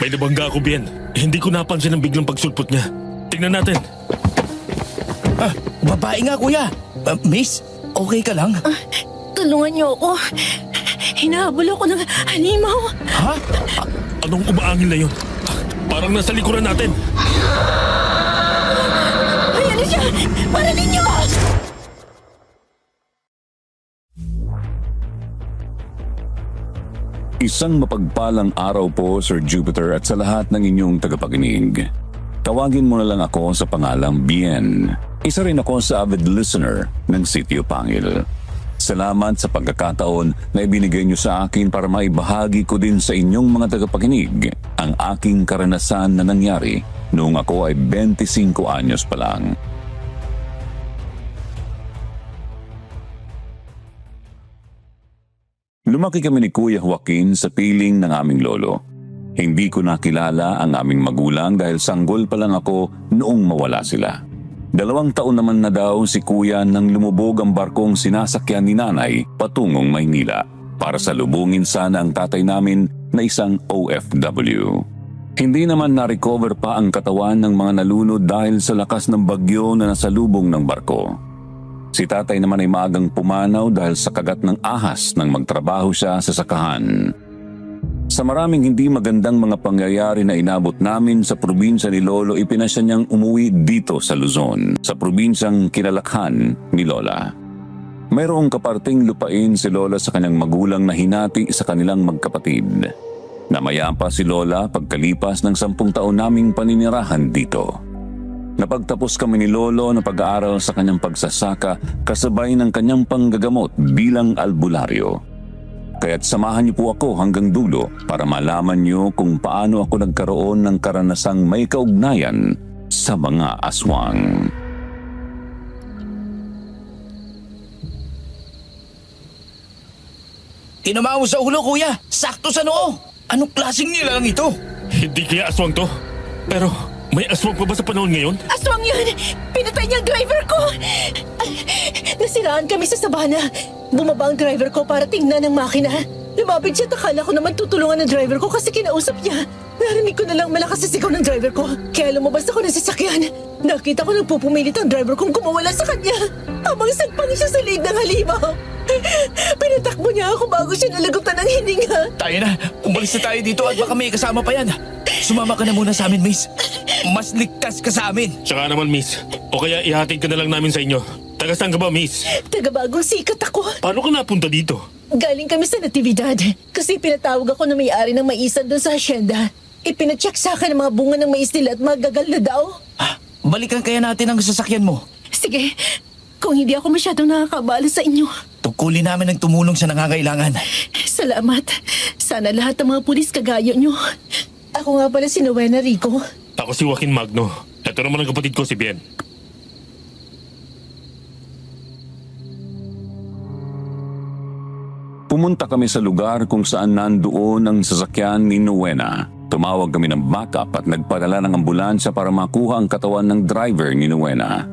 May nabangga ako, Bien. Hindi ko napansin ang biglang pagsulpot niya. Tingnan natin. Babae nga, kuya. Miss, okay ka lang? Tulungan niyo ako. Hinahabol ako ng halimaw. Ha? Anong umaangin na yun? Parang nasa likuran natin. Ayan na siya! Parating niyo! Isang mapagpalang araw po, Sir Jupiter, at sa lahat ng inyong tagapakinig. Tawagin mo na lang ako sa pangalang Bien. Isa rin ako sa avid listener ng Sitio Pangil. Salamat sa pagkakataon na ibinigay niyo sa akin para maibahagi ko din sa inyong mga tagapakinig ang aking karanasan na nangyari noong ako ay 25 anyos pa lang. Lumaki kami ni Kuya Joaquin sa piling ng aming lolo. Hindi ko nakilala ang aming magulang dahil sanggol pa lang ako noong mawala sila. 2 taon naman na daw si Kuya nang lumubog ang barkong sinasakyan ni Nanay patungong Maynila para salubungin sana ang tatay namin na isang OFW. Hindi naman na-recover pa ang katawan ng mga nalunod dahil sa lakas ng bagyo na nasalubong ng barko. Si tatay naman ay maagang pumanaw dahil sa kagat ng ahas nang magtrabaho siya sa sakahan. Sa maraming hindi magandang mga pangyayari na inabot namin sa probinsya ni Lolo, ipinasya niyang umuwi dito sa Luzon, sa probinsyang kinalakhan ni Lola. Mayroong kaparting lupain si Lola sa kanyang magulang na hinati sa kanilang magkapatid. Namaya pa si Lola pagkalipas ng 10 taon naming paninirahan dito. Napagtapos kami ni Lolo na pag-aaral sa kanyang pagsasaka kasabay ng kanyang panggagamot bilang albularyo. Kaya't samahan niyo po ako hanggang dulo para malaman niyo kung paano ako nagkaroon ng karanasang may kaugnayan sa mga aswang. Tinama mo sa ulo, kuya. Sakto sa noo. Anong klaseng nilalang ito? Hindi kaya aswang to. Pero may aswang pa ba sa panahon ngayon? Aswang yun! Pinatay niya ang driver ko! Nasiraan kami sa sabana. Bumaba ang driver ko para tingnan ang makina. Lumapit siya at akala ko naman tutulungan ng driver ko kasi kinausap niya. Narinig ko na lang malakas sa sigaw ng driver ko. Kaya lumabas ako ng sasakyan. Nakita ko nagpupumilit ang driver kong kumawala sa kanya. Habang sagpang siya sa liig ng halimaw. Pinatakbo niya ako bago siya nalagutan ng hininga. Tayo na. Umalis na tayo dito at baka may kasama pa yan. Sumama ka na muna sa amin, miss. Mas ligtas ka sa amin. Tsaka naman, miss. O kaya ihatid ka na lang namin sa inyo. Taga saan ka ba, miss? Taga Bagong Sikat ako. Paano ka napunta dito? Galing kami sa natividad. Kasi pinatawag ako ng may-ari ng maisan doon sa asyenda. Ipinacheck sa akin ang mga bunga ng mais nila at magagal na daw. Balikan kaya natin ang sasakyan mo. Sige, kung hindi ako masyadong nakakabala sa inyo. Tungkulin namin ang tumulong sa nangangailangan. Salamat. Sana lahat ng mga pulis kagaya nyo. Ako nga pala si Rowena Rico. Ako si Joaquin Magno. Ito naman ang kapatid ko si Bien. Pumunta kami sa lugar kung saan nandoon ang sasakyan ni Rowena. Tumawag kami ng backup at nagpadala ng ambulansya para makuha ang katawan ng driver ni Rowena.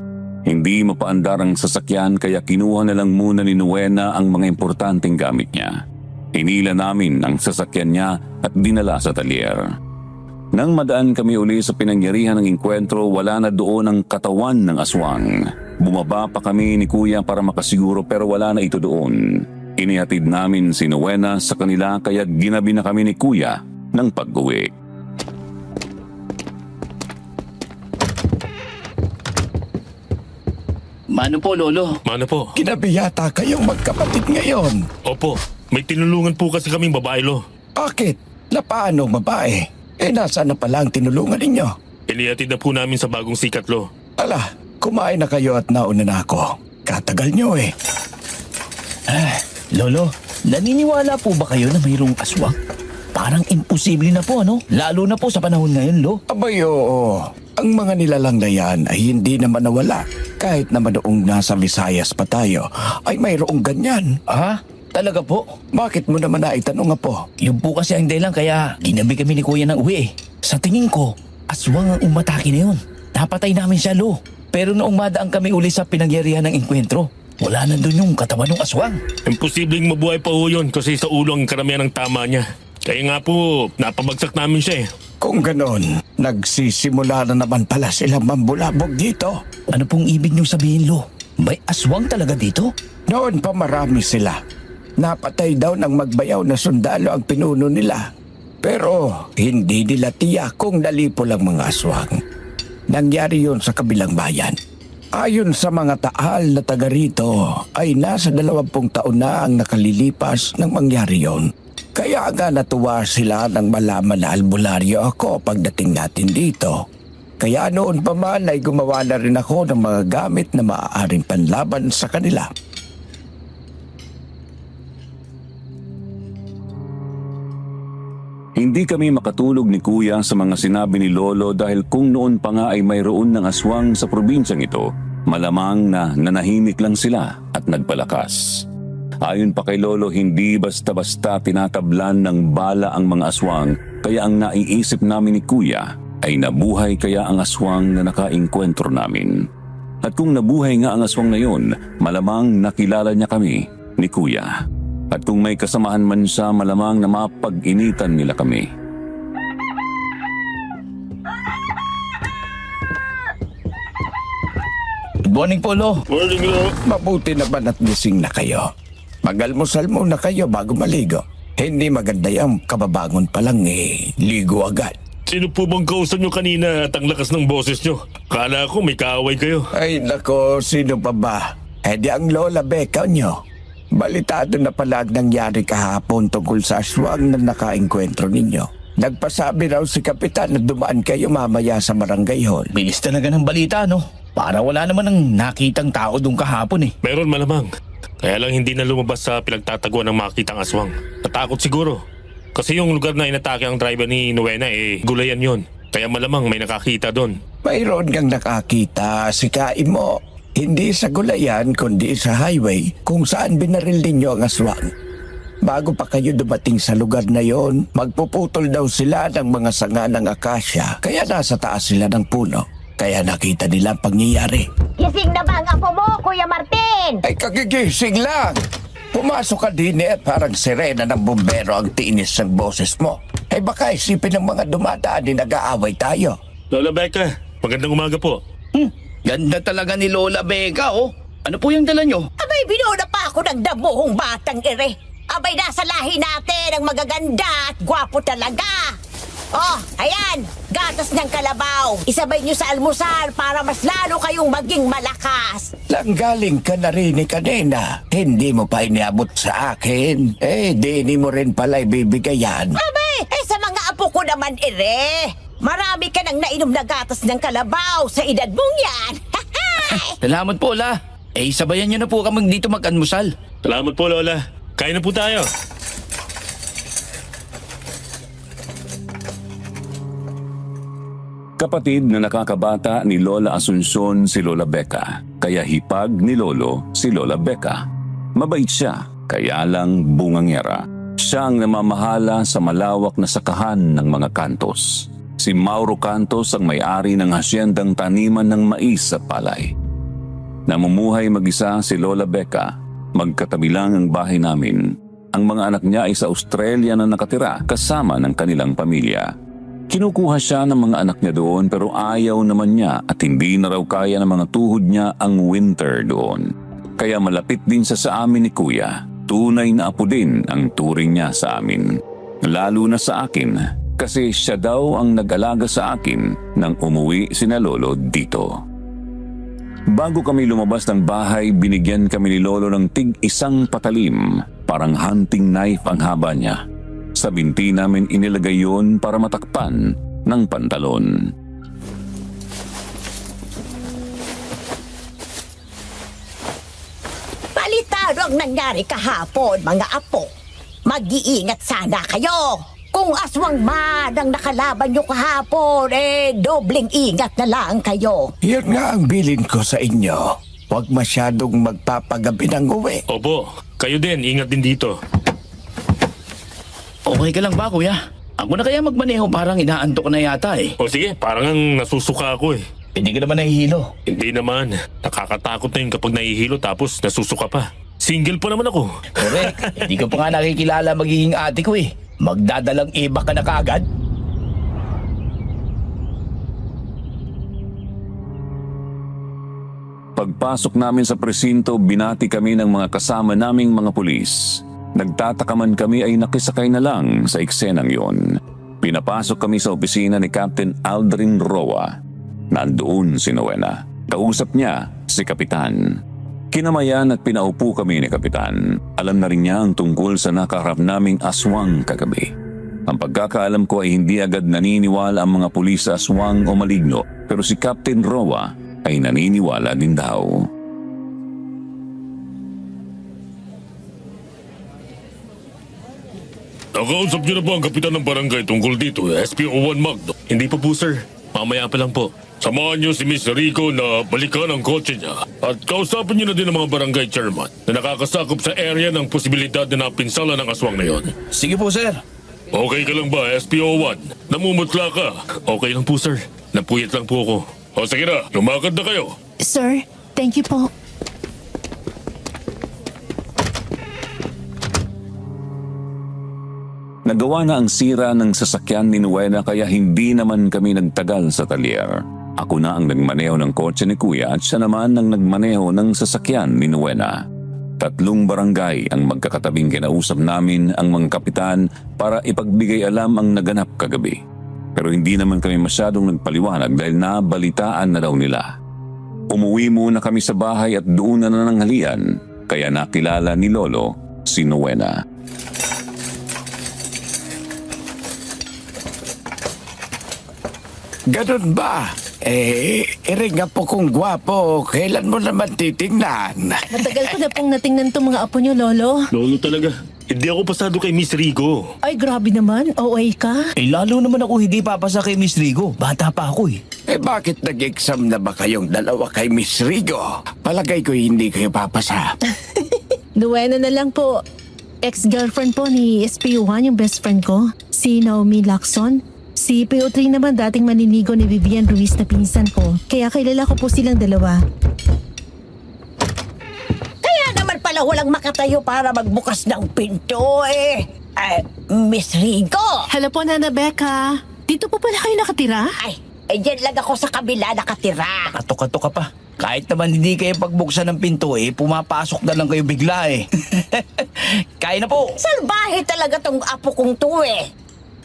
Hindi mapaandar ang sasakyan kaya kinuha na lang muna ni Rowena ang mga importanteng gamit niya. Hinila namin ang sasakyan niya at dinala sa talyer. Nang madaan kami uli sa pinangyarihan ng engkwentro, wala na doon ang katawan ng aswang. Bumaba pa kami ni Kuya para makasiguro pero wala na ito doon. Inihatid namin si Rowena sa kanila kaya ginabi na kami ni Kuya ng pag-uwi. Mano po, Lolo? Mano po? Ginabi yata kayong magkapatid ngayon. Opo, may tinulungan po kasi kaming babae, lo. Bakit? Na paano babae? Nasaan na pala ang tinulungan ninyo? Inihatid na po namin sa Bagong Sikat, lo. Ala, kumain na kayo at nauna na ako. Katagal nyo eh. Lolo, naniniwala po ba kayo na mayroong aswang? Parang imposible na po, ano? Lalo na po sa panahon ngayon, Lo. Abay oo, ang mga nilalang na yan ay hindi naman nawala. Kahit naman noong nasa Visayas pa tayo, ay mayroong ganyan. Ha? Talaga po? Bakit mo naman naitanong po? Yun po kasi ang dahilan kaya ginabi kami ni Kuya ng uwi eh. Sa tingin ko, aswang ang umatake na yun. Napatay namin siya, Lo. Pero noong madaan kami uli sa pinangyarihan ng engkwentro, wala na doon yung katawan ng aswang. Imposibleng mabuhay pa ho yun kasi sa ulo ang karamihan ng tama niya. Kaya nga po, napabagsak namin siya eh. Kung ganon, nagsisimula na naman pala silang mambulabog dito. Ano pong ibig niyong sabihin, Lo? May aswang talaga dito? Noon pa marami sila. Napatay daw ng magbayaw na sundalo ang pinuno nila. Pero hindi nila tiyak kung nalipo lang mga aswang. Nangyari yun sa kabilang bayan. Ayon sa mga taal na taga rito, ay nasa 20 taon na ang nakalilipas nang mangyari yon. Kaya nga natuwa sila nang malaman na albularyo ako pagdating natin dito. Kaya noon pa man ay gumawa na rin ako ng mga gamit na maaaring panlaban sa kanila. Hindi kami makatulog ni Kuya sa mga sinabi ni Lolo dahil kung noon pa nga ay mayroon ng aswang sa probinsyang ito, malamang na nanahimik lang sila at nagpalakas. Ayon pa kay Lolo, hindi basta-basta tinatablan ng bala ang mga aswang, kaya ang naiisip namin ni Kuya ay nabuhay kaya ang aswang na nakaengkwentro namin. At kung nabuhay nga ang aswang na yun, malamang nakilala niya kami ni Kuya. At kung may kasamahan man siya, malamang na mapag-initan nila kami. Good morning po, Lo. Morning, Lo. Mabuti naman at gising na kayo. Mag-almusal muna kayo bago maligo. Hindi maganda yung kababangon pa lang ligo agad. Sino po bang kausap nyo kanina at ang lakas ng boses nyo? Kala ko may kaaway kayo. Ay nako, sino pa ba? Di ang Lola Becca nyo. Balitado na pala ang nangyari kahapon tungkol sa aswang na nakaengkwentro ninyo. Nagpasabi raw si Kapitan na dumaan kayo mamaya sa barangay hall. Bilis talaga ng balita, no? Para wala naman ang nakitang tao doon kahapon eh. Meron malamang. Kaya lang hindi na lumabas sa pinagtataguan ng makitang aswang. Natakot siguro. Kasi yung lugar na inatake ang driver ni Nuena gulayan yon. Kaya malamang may nakakita doon. Mayroon kang nakakita, sikain mo. Hindi sa gulayan kundi sa highway kung saan binaril ninyo ang aswang. Bago pa kayo dumating sa lugar na yon, magpuputol daw sila ng mga sanga ng akasya. Kaya nasa taas sila ng puno. Kaya nakita nila ang pangyayari. Gising na ba ang apo mo, Kuya Martin? Ay kagigising lang! Pumasok ka din at parang sirena ng bumbero ang tinis ng boses mo. Ay baka isipin ng mga dumadaan din nag-aaway tayo. Lola Becca, magandang umaga po. Ganda talaga ni Lola Becca, oh. Ano po yung dala nyo? Abay, binuna pa ako ng damuhong batang ere. Abay, nasa lahi natin ang magaganda at gwapo talaga. Oh, ayan, gatas ng kalabaw. Isabay nyo sa almusal para mas lalo kayong maging malakas. Langgaling ka na rin ni kanina. Hindi mo pa iniabot sa akin. Di mo rin pala ibibigay yan. Abay, sa mga apo ko naman ere. Marami ka nang nainom na gatas ng kalabaw sa edad mong yan. Salamat po, La. Sabayan nyo na po kami dito mag-almusal. Salamat po, Lola. Kain na po tayo. Kapatid na nakakabata ni Lola Asuncion si Lola Becca, kaya hipag ni Lolo si Lola Becca. Mabait siya, kaya lang bungangera. Siya ang namamahala sa malawak na sakahan ng mga kantos. Si Mauro Cantos ang may-ari ng hasyendang taniman ng mais at palay. Namumuhay mag-isa si Lola Becca, magkatabi lang ang bahay namin. Ang mga anak niya ay sa Australia na nakatira kasama ng kanilang pamilya. Kinukuha siya ng mga anak niya doon pero ayaw naman niya at hindi na raw kaya ng mga tuhod niya ang winter doon. Kaya malapit din siya sa amin ni Kuya. Tunay na apo din ang turing niya sa amin. Lalo na sa akin kasi siya daw ang nag-alaga sa akin nang umuwi sina Lolo dito. Bago kami lumabas ng bahay, binigyan kami ni Lolo ng tig-isang patalim. Parang hunting knife ang haba niya. Sa binti namin inilagay yun para matakpan ng pantalon. Balitado ang nangyari kahapon, mga apo. Mag-iingat sana kayo. Kung aswang man ang nakalaban nyo kahapon, dobleng ingat na lang kayo. Yan nga ang bilin ko sa inyo. Huwag masyadong magpapagabi ng uwi. Opo, kayo din, ingat din dito. Okay ka lang ba, Kuya? Ako na kaya magmaneho, parang inaantok na yata eh. O sige, parang ang nasusuka ako eh. Hindi ka naman nahihilo. Hindi naman. Nakakatakot na yun kapag nahihilo tapos nasusuka pa. Single pa naman ako. Correct. Hindi ko pa nga nakikilala magiging ate ko eh. Magdadalang iba ka na kaagad. Pagpasok namin sa presinto, binati kami ng mga kasama naming mga pulis. Nagtataka man kami ay nakisakay na lang sa eksenang yon. Pinapasok kami sa opisina ni Captain Aldrin Roa. Nandoon si Nowena. Kausap niya si Kapitan. Kinamayan at pinaupo kami ni Kapitan. Alam na rin niya ang tungkol sa nakaharap naming aswang kagabi. Ang pagkakaalam ko ay hindi agad naniniwala ang mga pulis sa aswang o maligno, pero si Captain Roa ay naniniwala din daw. Nakausap niyo na po ang kapitan ng barangay tungkol dito, SPO1 Magno. Hindi pa po, sir. Mamaya pa lang po. Samahan niyo si Miss Rico na balikan ang kotse niya. At kausapin niyo na din ang mga barangay chairman na nakakasakop sa area ng posibilidad na napinsala ng aswang na yon. Sige po, sir. Okay ka lang ba, SPO1? Namumutla ka. Okay lang po, sir. Napuyat lang po ako. O sige na, lumakad na kayo. Sir, thank you po. Nagawa na ang sira ng sasakyan ni Nowena kaya hindi naman kami nagtagal sa talyer. Ako na ang nagmaneho ng kotse ni Kuya at siya naman ang nagmaneho ng sasakyan ni Nowena. 3 barangay ang magkakatabing kinausap namin ang mga kapitan para ipagbigay alam ang naganap kagabi. Pero hindi naman kami masyadong nagpaliwanag dahil nabalitaan na daw nila. Umuwi muna kami sa bahay at doon na nananghalian kaya nakilala ni Lolo si Nowena. Ganun ba? Iring po kung gwapo, kailan mo naman titingnan? Matagal ko na pong natingnan itong mga apo niyo, Lolo. Lolo talaga. Hindi ako pasado kay Miss Rico. Ay, grabe naman. OA ka. Lalo naman ako hindi papasa kay Miss Rigo. Bata pa ako eh. Bakit nag-exam na ba kayong dalawa kay Miss Rigo? Palagay ko hindi kayo papasa. Duwena na lang po. Ex-girlfriend po ni SPO1, yung best friend ko. Si Naomi Lacson. Si PO3 naman dating maninigo ni Vivian Ruiz na pinsan ko. Kaya kilala ko po silang dalawa. Kaya naman pala walang makatayo para magbukas ng pinto eh. Miss Rico. Hello po, Nana Becca. Dito po pala kayo nakatira? Dyan lang ako sa kabila nakatira. Kato-kato ka pa. Kahit naman hindi kayo pagbuksan ng pinto pumapasok na lang kayo bigla eh. Kaya na po. Salbahe talaga tong apo kong to eh.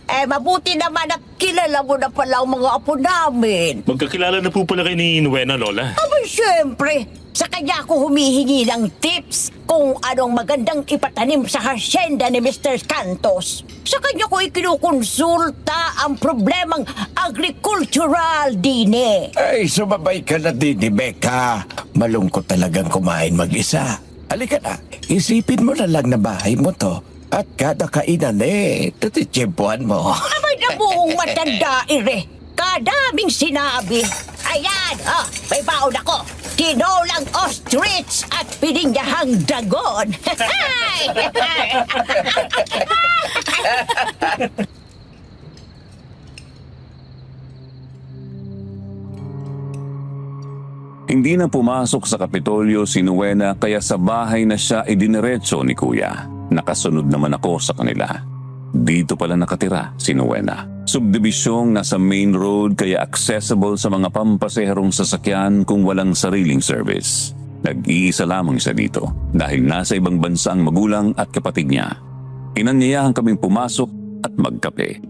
Mabuti naman na kilala mo na pala ang mga apo namin. Magkakilala na po pala kayo ni Nowena, Lola. Siyempre, sa kanya ako humihingi ng tips kung anong magandang ipatanim sa hasyenda ni Mr. Cantos. Sa kanya ko ikinukonsulta ang problemang agricultural dine. Ay, sumabay ka na din ni Becca. Malungkot talagang kumain mag-isa. Halika na, isipin mo na lang na bahay mo to. At kada kainan tutitsyempuhan mo. Abay na buong matanda, ire. Kadaming sinabi. Ayan, may baon ako. Tinolang ostrich at pininyahang dagon. Hindi na pumasok sa Kapitolyo si Nowena kaya sa bahay na siya idiniretso ni Kuya. Nakasunod naman ako sa kanila. Dito pala nakatira si Nowena. Subdibisyong nasa main road kaya accessible sa mga pampaseherong sasakyan kung walang sariling service. Nag-iisa lamang siya dito dahil nasa ibang bansa ang magulang at kapatid niya. Inanyayahan kaming pumasok at magkape.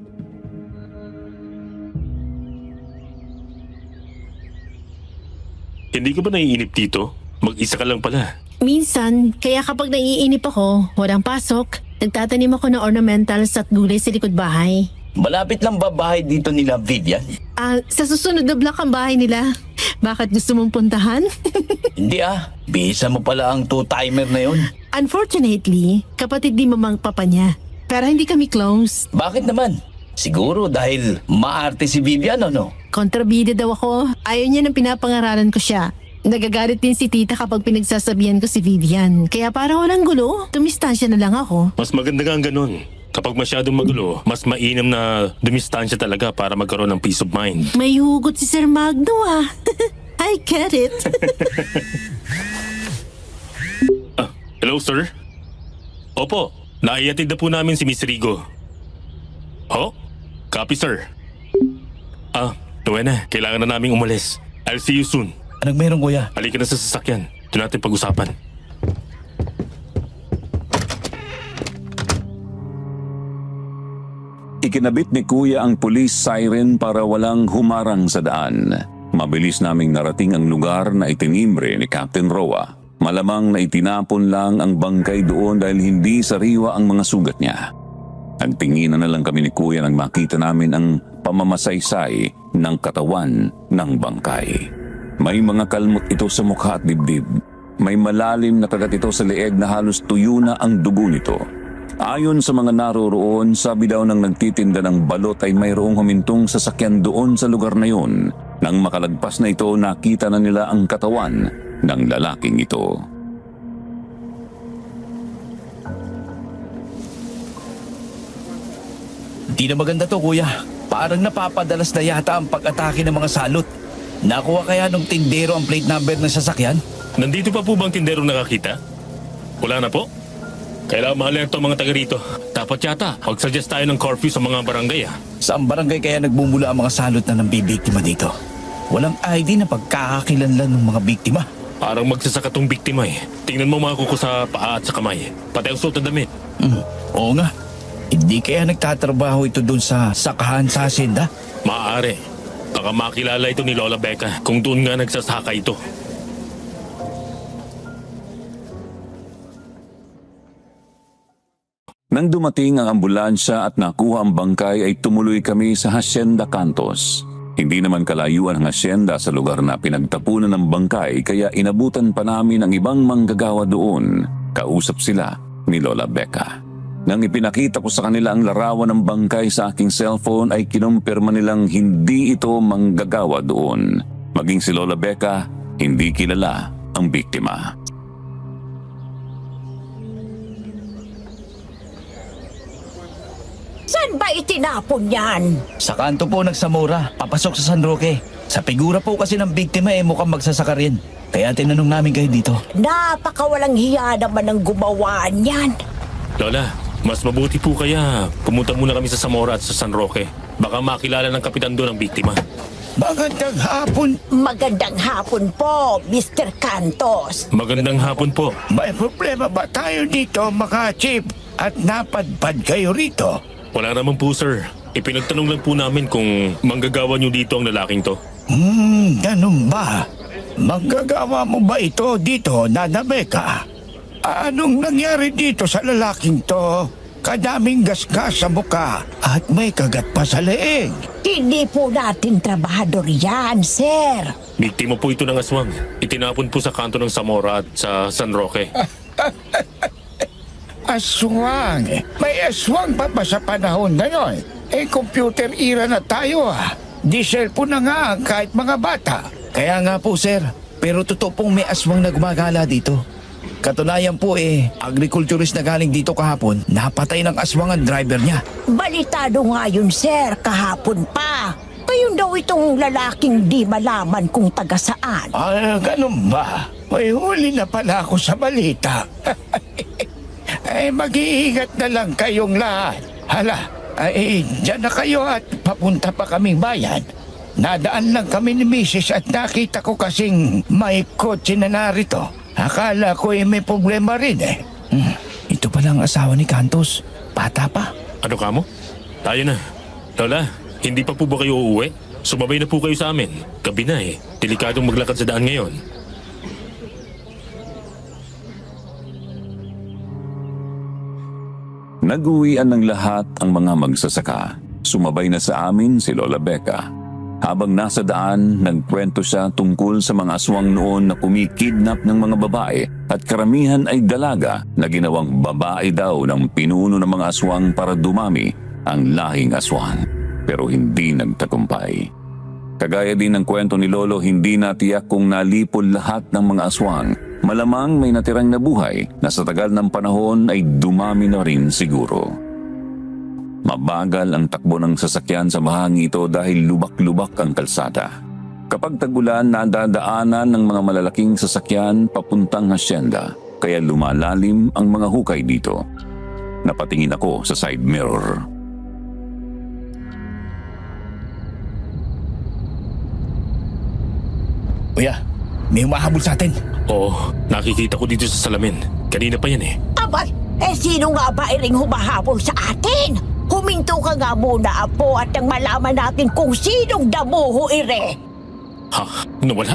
Hindi ka ba naiinip dito? Mag-isa ka lang pala. Minsan, kaya kapag naiinip ako, walang pasok, nagtatanim ako ng ornamentals at gulay sa likod bahay. Malapit lang ba bahay dito nila Vivian? Sa susunod na block ang bahay nila. Bakit gusto mong puntahan? Hindi bisa mo pala ang 2-timer na yun. Unfortunately, kapatid ni mamang papa niya. Pero hindi kami close. Bakit naman? Siguro dahil maarte si Vivian no? Kontrabida daw ako. Ayaw niya nang pinapangaralan ko siya. Nagagalit din si tita kapag pinagsasabihan ko si Vivian. Kaya para walang gulo, tumistansya na lang ako. Mas maganda nga ang ganun. Kapag masyadong magulo, mas mainam na dumistansya talaga para magkaroon ng peace of mind. May hugot si Sir Magno I get it. Hello, sir? Opo, naiatid na po namin si Miss Rigo. Copy, sir. Nowena, kailangan na naming umalis. I'll see you soon. Anong meron, kuya? Halika na sa sasakyan. Doon natin pag-usapan. Ikinabit ni Kuya ang police siren para walang humarang sa daan. Mabilis naming narating ang lugar na itinimbre ni Captain Roa. Malamang na itinapon lang ang bangkay doon dahil hindi sariwa ang mga sugat niya. Nagtinginan na lang kami ni Kuya nang makita namin ang pamamasaysay ng katawan ng bangkay. May mga kalmot ito sa mukha at dibdib. May malalim na kagat ito sa leeg na halos tuyo na ang dugo nito. Ayon sa mga naroroon, sabi daw ng nagtitinda ng balot ay mayroong humintong sasakyan doon sa lugar na yun. Nang makalagpas na ito, nakita na nila ang katawan ng lalaking ito. Di na maganda to, kuya. Parang napapadalas na yata ang pag-atake ng mga salot. Nakuha kaya nung tindero ang plate number ng sasakyan? Nandito pa po bang tindero nakakita? Wala na po? Kailangan ma-alerto ang mga taga rito. Dapat yata, mag-suggest tayo ng curfew sa mga barangay Saan barangay kaya nagbumula ang mga salot na nambibiktima dito? Walang ID na pagkakakilanlan ng mga biktima. Parang magsasaka tong biktima Tingnan mo mga kuko sa paa at sa kamay. Pati ang suot na damit. Oo nga. Hindi kaya nagtatrabaho ito doon sa sakahan sa hacienda? Maaari. Baka makilala ito ni Lola Becca kung doon nga nagsasaka ito. Nang dumating ang ambulansya at nakuha ang bangkay ay tumuloy kami sa Hacienda Cantos. Hindi naman kalayuan ang hacienda sa lugar na pinagtapunan ng bangkay kaya inabutan pa namin ang ibang manggagawa doon. Kausap sila ni Lola Becca. Nang ipinakita ko sa kanila ang larawan ng bangkay sa aking cellphone ay kinumpirma nilang hindi ito manggagawa doon. Maging si Lola Becca, hindi kilala ang biktima. Saan ba itinapon yan? Sa kanto po ng Zamora, papasok sa San Roque. Sa figura po kasi ng biktima mukhang magsasaka rin. Kaya tinanong namin kayo dito. Napakawalang hiya naman ang gumawa niyan. Lola, mas mabuti po kaya pumunta muna kami sa Zamora at sa San Roque. Baka makilala ng kapitan doon ang biktima. Magandang hapon. Magandang hapon po, Mr. Cantos. Magandang hapon po. May problema ba tayo dito, mga chief? At napadpad kayo rito? Wala naman po, sir. Ipinagtanong lang po namin kung manggagawa niyo dito ang lalaking to. Ganun ba? Manggagawa mo ba ito dito, Nana Becca? Anong nangyari dito sa lalaking to? Kadaming gasgas sa muka at may kagat pa sa leeg. Hindi po natin trabahador yan, sir. Biktima po ito ng aswang. Itinapon po sa kanto ng Zamora at sa San Roque. Aswang? May aswang pa ba sa panahon ngayon? Computer era na tayo Di cellphone na nga kahit mga bata. Kaya nga po, sir. Pero totoo pong may aswang na gumagala dito. Katunayan po agriculturist na galing dito kahapon, napatay ng aswang ang driver niya. Balitado nga yun, sir, kahapon pa. Ayun daw itong lalaking di malaman kung taga saan. Ganun ba? May huli na pala ako sa balita. Mag-iingat na lang kayong lahat. Hala, dyan na kayo at papunta pa kaming bayan. Nadaan lang kami ni Mrs. at nakita ko kasing may kotse na narito. Akala ko may problema rin Ito pala ang asawa ni Cantos. Bata pa. Ano ka mo? Tayo na. Lola, hindi pa po ba kayo uuwi? Sumabay na po kayo sa amin. Gabi na Delikadong maglakad sa daan ngayon. Nag-uwian ng lahat ang mga magsasaka. Sumabay na sa amin si Lola Becca. Habang nasa daan, nagkwento siya tungkol sa mga aswang noon na kumikidnap ng mga babae at karamihan ay dalaga na ginawang babae daw ng pinuno ng mga aswang para dumami ang lahing aswang. Pero hindi nagtagumpay. Kagaya din ng kwento ni Lolo, hindi natiyak kung nalipol lahat ng mga aswang. Malamang may natirang nabuhay na sa tagal ng panahon ay dumami na rin siguro. Mabagal ang takbo ng sasakyan sa bahagi ito dahil lubak-lubak ang kalsada. Kapag tag-ulan, nadadaanan ng mga malalaking sasakyan papuntang hacienda, kaya lumalalim ang mga hukay dito. Napatingin ako sa side mirror. Kuya, May humahabol sa atin. Oo, nakikita ko dito sa salamin. Kanina pa yan eh. Abay, sino nga ba iring humahabol sa atin? Huminto ka nga muna, Apo, at nang malaman natin kung sinong damuho ire. Ha? Nawala?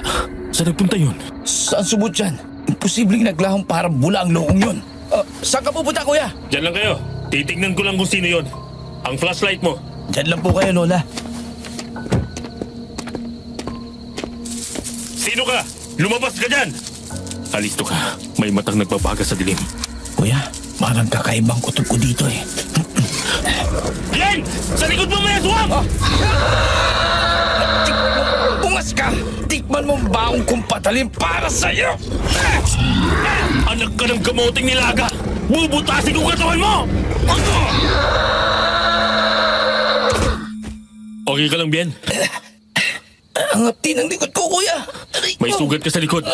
Saan nagpunta yun? Saan subot yan? Imposibleng naglahong parang bula ang loong yun. Saan ka pupunta, kuya? Diyan lang kayo. Titignan ko lang kung sino yun. Ang flashlight mo. Diyan lang po kayo, Lola. Sino ka? Lumabas ka dyan! Alito ka. May matang nagbabaga sa dilim. Kuya, parang kakaibang kutob ko dito eh. Glenn! Sa likod mo may aswang! Ungas ka! Tikman mong baong kong patalim para sa'yo! Anak ka ng kamoting nilaga! Bubutasin ko katawan mo! Okay ka lang, Bien? Ang hapti ng likod ko, kuya! May sugat ka sa likod.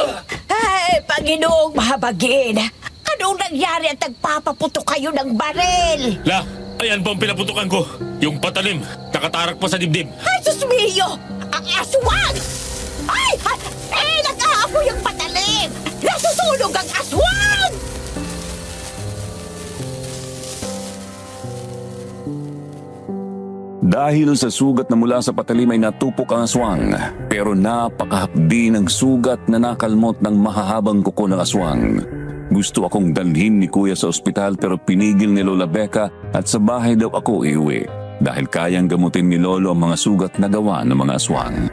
Ay, Panginoong mahabagin. Anong nangyari at nagpapaputo kayo ng baril? La, ayan pa ang pinaputukan ko. Yung patalim, nakatarak pa sa dibdib. Jesus mio! Ang aswang! Ay! Nag-aapoy ang patalim! Nasusunog ang aswang! Dahil sa sugat na mula sa patalim ay natupok ang aswang, pero napakahapdi ng sugat na nakalmot ng mahahabang kuko ng aswang. Gusto akong dalhin ni Kuya sa ospital pero pinigil ni Lola Becca at sa bahay daw ako iuwi dahil kayang gamutin ni Lolo ang mga sugat na gawa ng mga aswang.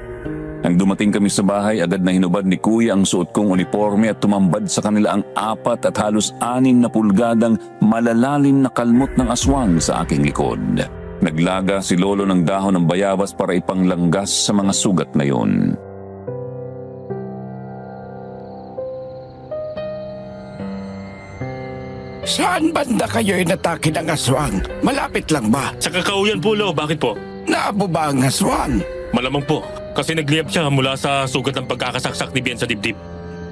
Nang dumating kami sa bahay, agad na hinubad ni Kuya ang suot kong uniforme at tumambad sa kanila ang 4 at halos 6 na pulgadang malalalim na kalmot ng aswang sa aking likod. Naglaga si Lolo ng dahon ng bayabas para ipanglanggas sa mga sugat na yon. Saan banda kayo inatake ng aswang? Malapit lang ba? Sa kakauyan po, Lo. Bakit po? Naabo ba ang aswang? Malamang po. Kasi nagliyab siya mula sa sugat ng pagkakasaksak ni Bien sa dibdib.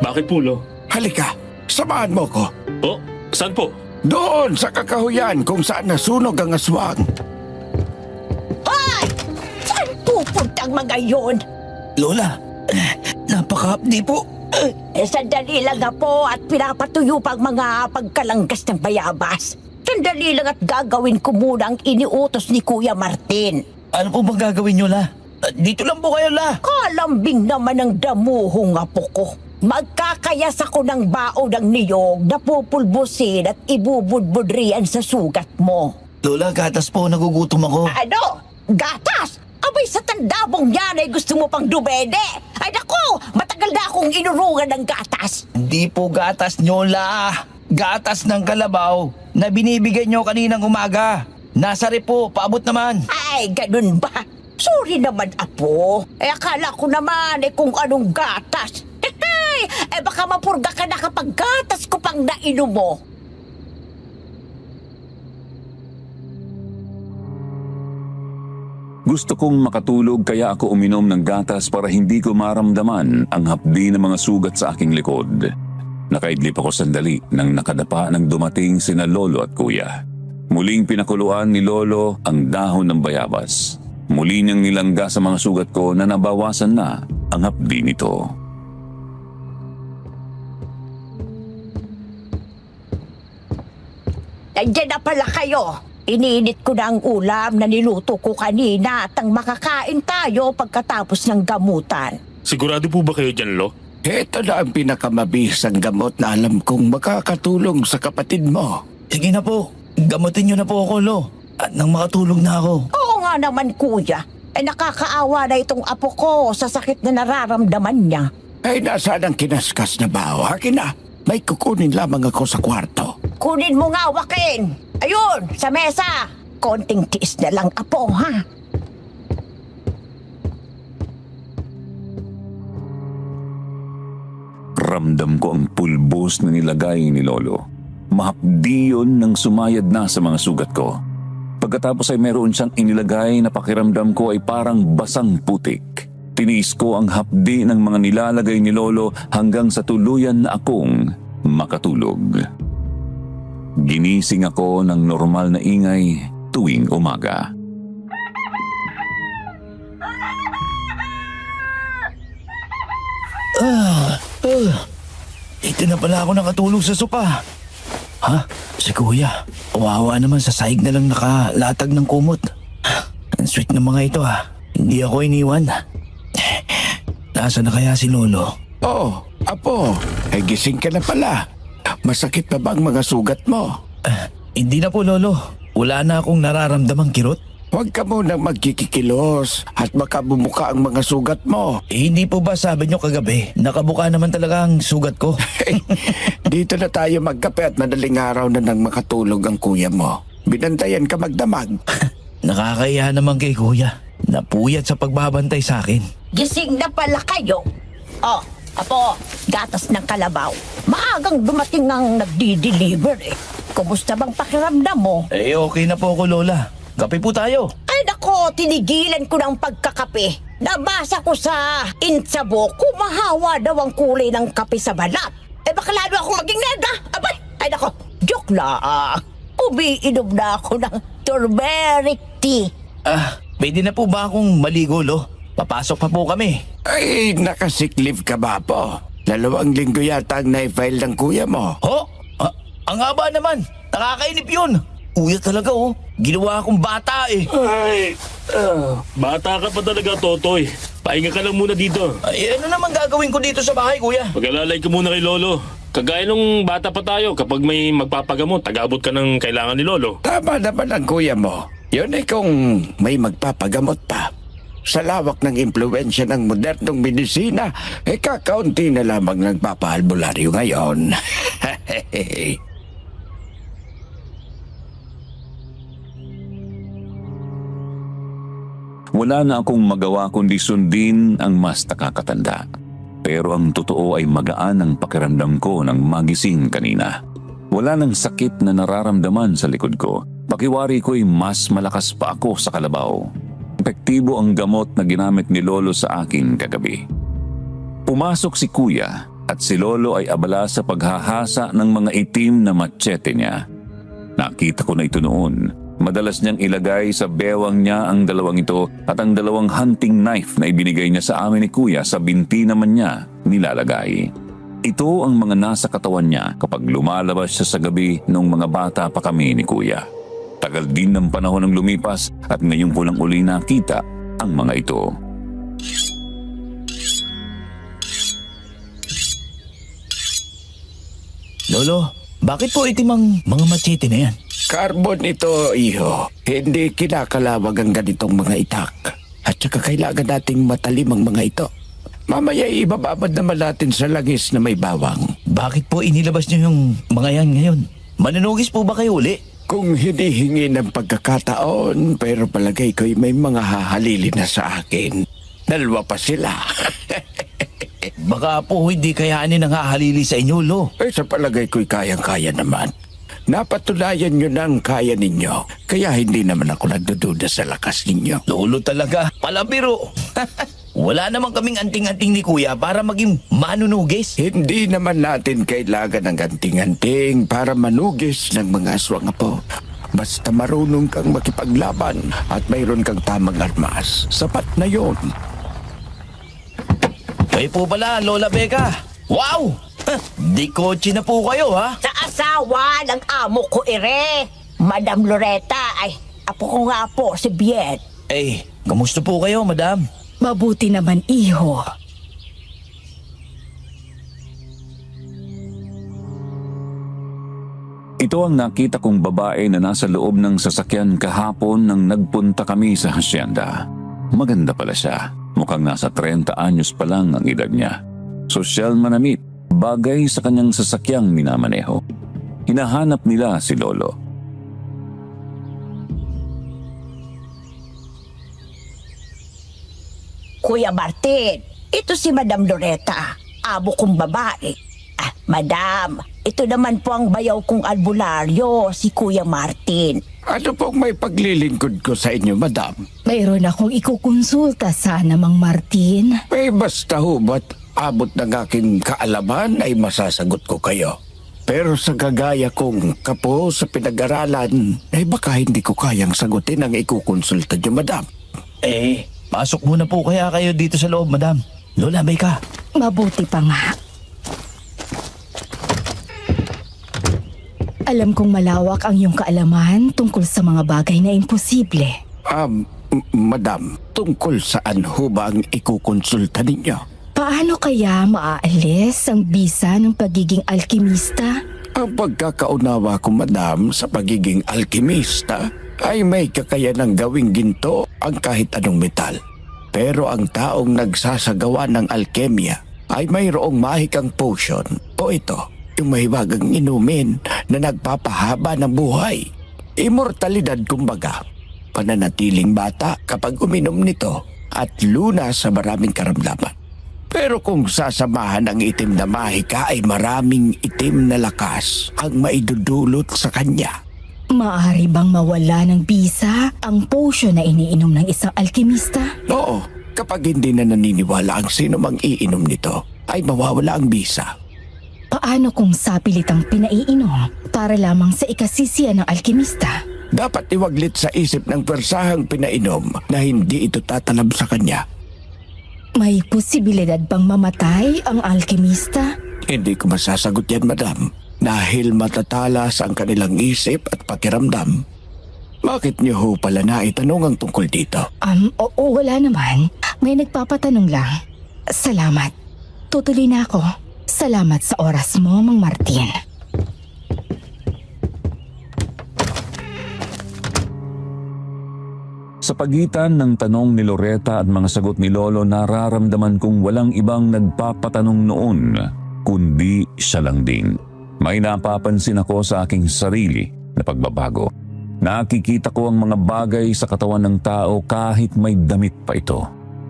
Bakit po, Lo? Halika, samahan mo ko. Oh, saan po? Doon sa kakahuyan kung saan nasunog ang aswang. Ay! Saan pupunta ang mga yon? Lola, napakahapdi po. Sandali lang na po at pinapatuyo pa ang mga pagkalanggas ng bayabas. Sandali lang at gagawin ko muna ang iniutos ni Kuya Martin. Ano po bang gagawin nyo, La? Dito lang po kayo, La. Kalambing naman ang damuhong apo ko. Magkakayas ako ng bao ng niyog na pupulbusin at ibubudbud riyan sa sugat mo. Lola, gatas po. Nagugutom ako. Ano? Gatas? Abay sa tandabong yan ay gusto mo pang dumede. Ay naku, matagal na akong inurungan ng gatas. Hindi po gatas nyo, La. Gatas ng kalabaw na binibigay nyo kaninang umaga. Nasa po, paabot naman. Ay, ganun ba? Sorry naman, apo. Akala ko naman kung anong gatas. Baka mapurga ka na kapag gatas ko pang nainom mo. Gusto kong makatulog kaya ako uminom ng gatas para hindi ko maramdaman ang hapdi ng mga sugat sa aking likod. Nakaidlip ako sandali nang nakadapa nang dumating sina Lolo at Kuya. Muling pinakuluan ni Lolo ang dahon ng bayabas. Muli niyang nilangga sa mga sugat ko na nabawasan na ang hapdi nito. Nandiyan na pala kayo. Iniinit ko na ang ulam na niluto ko kanina at ang makakain tayo pagkatapos ng gamutan. Sigurado po ba kayo dyan, Lo? Ito na ang pinakamabisang gamot na alam kong makakatulong sa kapatid mo. Sige na po. Gamutin nyo na po ako, Lo. At nang makatulog na ako. Oo nga naman, kuya. Nakakaawa na itong apo ko sa sakit na nararamdaman niya. Ay, nasaan ang kinaskas na bao? Akin na. May kukunin lamang ako sa kwarto. Kunin mo nga, Joaquin. Ayun, sa mesa. Konting tiis na lang, apo, ha? Ramdam ko ang pulbos na nilagay ni Lolo. Mahapdi yun nang sumayad na sa mga sugat ko. Pagkatapos ay meron siyang inilagay na pakiramdam ko ay parang basang putik. Tiniis ko ang hapdi ng mga nilalagay ni Lolo hanggang sa tuluyan na akong makatulog. Ginising ako ng normal na ingay tuwing umaga. Dito na pala ako nakatulog sa sopa. Ha? Si kuya. Kawawa naman sa sahig na lang nakalatag ng kumot. Ang sweet ng mga ito ha. Hindi ako iniwan. Nasaan na kaya si Lolo? Oh, apo, ay gising ka na pala. Masakit na ba ang mga sugat mo? Hindi na po, Lolo. Wala na akong nararamdamang kirot. Huwag ka munang magkikikilos at baka bumuka ang mga sugat mo. Hindi po ba sabi nyo kagabi, nakabuka naman talaga ang sugat ko? Dito na tayo magkape at madaling araw na nang makatulog ang kuya mo. Binantayan ka magdamag. Nakakaya naman kay kuya. Napuyat sa pagbabantay sa akin. Gising na pala kayo. Oh, apo, gatas ng kalabaw. Maagang dumating ang nagdi-deliver eh. Kumusta bang pakiramdam mo? Eh, okay na po ako, Lola. Kape po tayo. Ay nako, tinigilan ko ng pagkakape. Nabasa ko sa Insabo, kumahawa daw ang kulay ng kape sa balat. Eh baka lalo ako maging neda. Abay, ay nako, joke lang. Umiinom na ako ng turmeric tea. Pwede na po ba akong maligo, Lo? Papasok pa po kami. Ay, nakasick-leave ka ba po? 2 linggo yata ang na-file ng kuya mo. Ho? Ang haba naman. Nakakainip yun. Kuya talaga, oh. Ginawa akong bata eh. Ay, bata ka pa talaga, Totoy. Pahinga ka lang muna dito. Ay, ano naman gagawin ko dito sa bahay, kuya? Pag-alalay ka muna kay Lolo. Kagaya nung bata pa tayo, kapag may magpapagamot, tagabot ka ng kailangan ni Lolo. Tama naman ang kuya mo. Yun ay kung may magpapagamot pa. Sa lawak ng impluensya ng modernong medisina, kakaunti na lamang nagpapaalbularyo ngayon. Wala na akong magawa kundi sundin ang mas nakakatanda. Pero ang totoo ay magaan ang pakiramdam ko nang magising kanina. Wala nang sakit na nararamdaman sa likod ko. Pakiwari ko'y mas malakas pa ako sa kalabaw. Epektibo ang gamot na ginamit ni Lolo sa akin kagabi. Pumasok si Kuya at si Lolo ay abala sa paghahasa ng mga itim na machete niya. Nakita ko na ito noon. Madalas niyang ilagay sa bewang niya ang 2 ito at ang 2 hunting knife na ibinigay niya sa amin ni Kuya sa binti naman niya nilalagay. Ito ang mga nasa katawan niya kapag lumalabas siya sa gabi nung mga bata pa kami ni Kuya. Tagal din ng panahon ng lumipas at ngayon ko lang uli nakita ang mga ito. Lolo, bakit po itim ang mga machete na yan? Carbon ito, iho. Hindi kinakalawag ang ganitong mga itak. At saka kailangan nating matalim ang mga ito. Mamaya ibababad naman natin sa langis na may bawang. Bakit po inilabas niyo yung mga yan ngayon? Manunugis po ba kayo uli? Kung hinihingi ng pagkakataon, pero palagay ko'y may mga hahalili na sa akin. 2 pa sila. Baka po hindi kayanin ang hahalili sa inyo, Lo. Sa palagay ko'y kayang-kaya naman. Napatunayan nyo na ang kaya ninyo. Kaya hindi naman ako nagdududa sa lakas ninyo. Lolo talaga, palabiro. Wala naman kaming anting-anting ni Kuya para maging manunugis. Hindi naman natin kailangan ng anting-anting para manugis ng mga aswang po. Basta marunong kang makipaglaban at mayroon kang tamang armas. Sapat na yon. Kayo po pala, Lola Becca. Wow! Di kotse na po kayo, ha? Sa asawa ng amo ko ere. Madam Loretta, ay, apo ko nga po, si Bien. Eh, kamusta po kayo, madam? Mabuti naman, iho. Ito ang nakita kong babae na nasa loob ng sasakyan kahapon nang nagpunta kami sa hacienda. Maganda pala siya. Mukhang nasa 30 anyos pa lang ang edad niya. Sosyal manamit, bagay sa kanyang sasakyang minamaneho. Hinahanap nila si Lolo. Kuya Martin, ito si Madam Loretta, amo kong babae. Madam, ito naman po ang bayaw kong albularyo, si Kuya Martin. Ano pong may paglilingkod ko sa inyo, madam? Mayroon akong ikukonsulta sana, Mang Martin. Basta ho ba't abot ng aking kaalaman ay masasagot ko kayo. Pero sa kagaya kong kapo sa pinag-aralan, ay baka hindi ko kayang sagutin ang ikukonsulta niyo, madam. Pasok muna po kaya kayo dito sa loob, madam. Lola Becca. Mabuti pa nga. Alam kong malawak ang iyong kaalaman tungkol sa mga bagay na imposible. Madam, tungkol saan ho ba ang ikukonsulta ninyo? Paano kaya maaalis ang bisa ng pagiging alkimista? Ang pagkakaunawa ko, madam, sa pagiging alkimista ay may kakayanang gawing ginto ang kahit anong metal. Pero ang taong nagsasagawa ng alkemya ay mayroong mahikang potion o ito, yung mahiwagang inumin na nagpapahaba ng buhay. Immortalidad kumbaga. Pananatiling bata kapag uminom nito at lunas sa maraming karamdaman. Pero kung sasamahan ang itim na mahika ay maraming itim na lakas ang maidudulot sa kanya. Maaari bang mawala ng bisa ang potion na iniinom ng isang alkimista? Oo, kapag hindi na naniniwala ang sino mang iinom nito, ay mawawala ang bisa. Paano kung sapilitang pinaiinom para lamang sa ikasisiya ng alkimista? Dapat iwaglit sa isip ng persahang pinainom na hindi ito tatalab sa kanya. May posibilidad bang mamatay ang alkimista? Hindi ko masasagot yan, madam. Dahil matatalas ang kanilang isip at pakiramdam. Bakit niyo ho pala na itanong ang tungkol dito? Oo, wala naman. May nagpapatanong lang. Salamat. Tutuloy na ako. Salamat sa oras mo, Mang Martin. Sa pagitan ng tanong ni Loretta at mga sagot ni Lolo, nararamdaman kong walang ibang nagpapatanong noon, kundi siya lang din. May napapansin ako sa aking sarili na pagbabago. Nakikita ko ang mga bagay sa katawan ng tao kahit may damit pa ito.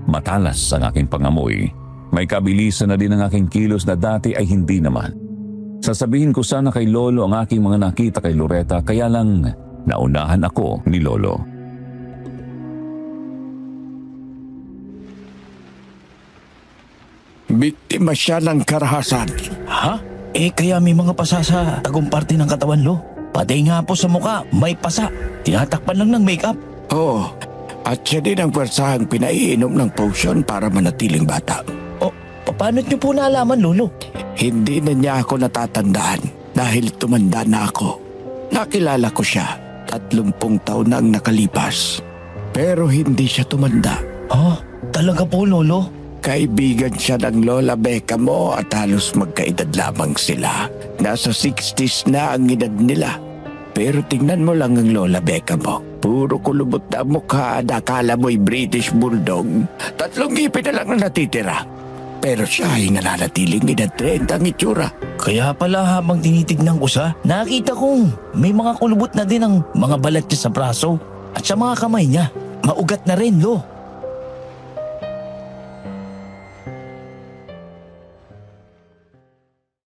Matalas ang aking pangamoy. May kabilisan na din ang aking kilos na dati ay hindi naman. Sasabihin ko sana kay Lolo ang aking mga nakita kay Loretta, kaya lang naunahan ako ni Lolo. Biktima siya ng karahasan. Ha? Kaya may mga pasa sa tagumparte ng katawan, Lo. Pati nga po sa muka, may pasa. Tinatakpan lang ng makeup. Oo, at siya din ang persahang pinaiinom ng potion para manatiling bata. Paano niyo po nalaman, Lolo? Hindi na niya ako natatandaan dahil tumanda na ako. Nakilala ko siya, 30 taon na ang nakalipas. Pero hindi siya tumanda. Talaga po, Lolo? Kaibigan siya ng Lola Becca mo at halos magkaedad lamang sila. Nasa 60s na ang edad nila. Pero tingnan mo lang ang Lola Becca mo. Puro kulubot na mukha, nakala mo'y British Bulldog. 3 ngipin na lang na natitira. Pero siya ay nananatiling edad 30 ang itsura. Kaya pala habang tinitignan ko siya, nakita kong may mga kulubot na din ang mga balat niya sa braso at sa mga kamay niya. Maugat na rin, Lo.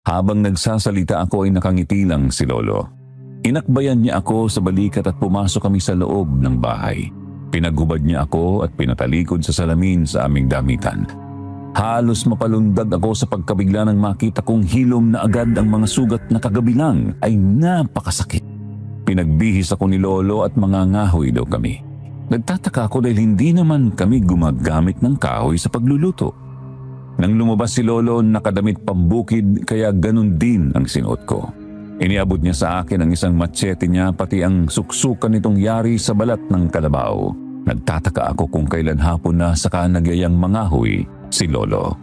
Habang nagsasalita ako ay nakangiti lang si Lolo. Inakbayan niya ako sa balikat at pumasok kami sa loob ng bahay. Pinaghubad niya ako at pinatalikod sa salamin sa aming damitan. Halos mapalundag ako sa pagkabigla nang makita kong hilom na agad ang mga sugat na kagabi lang ay napakasakit. Pinagbihis ako ni Lolo at mangangahoy daw kami. Nagtataka ako dahil hindi naman kami gumagamit ng kahoy sa pagluluto. Nang lumabas si Lolo, nakadamit pambukid kaya ganun din ang sinuot ko. Iniabot niya sa akin ang isang machete niya pati ang suksukan nitong yari sa balat ng kalabaw. Nagtataka ako kung kailan hapon na saka nagyayang mangahoy si Lolo.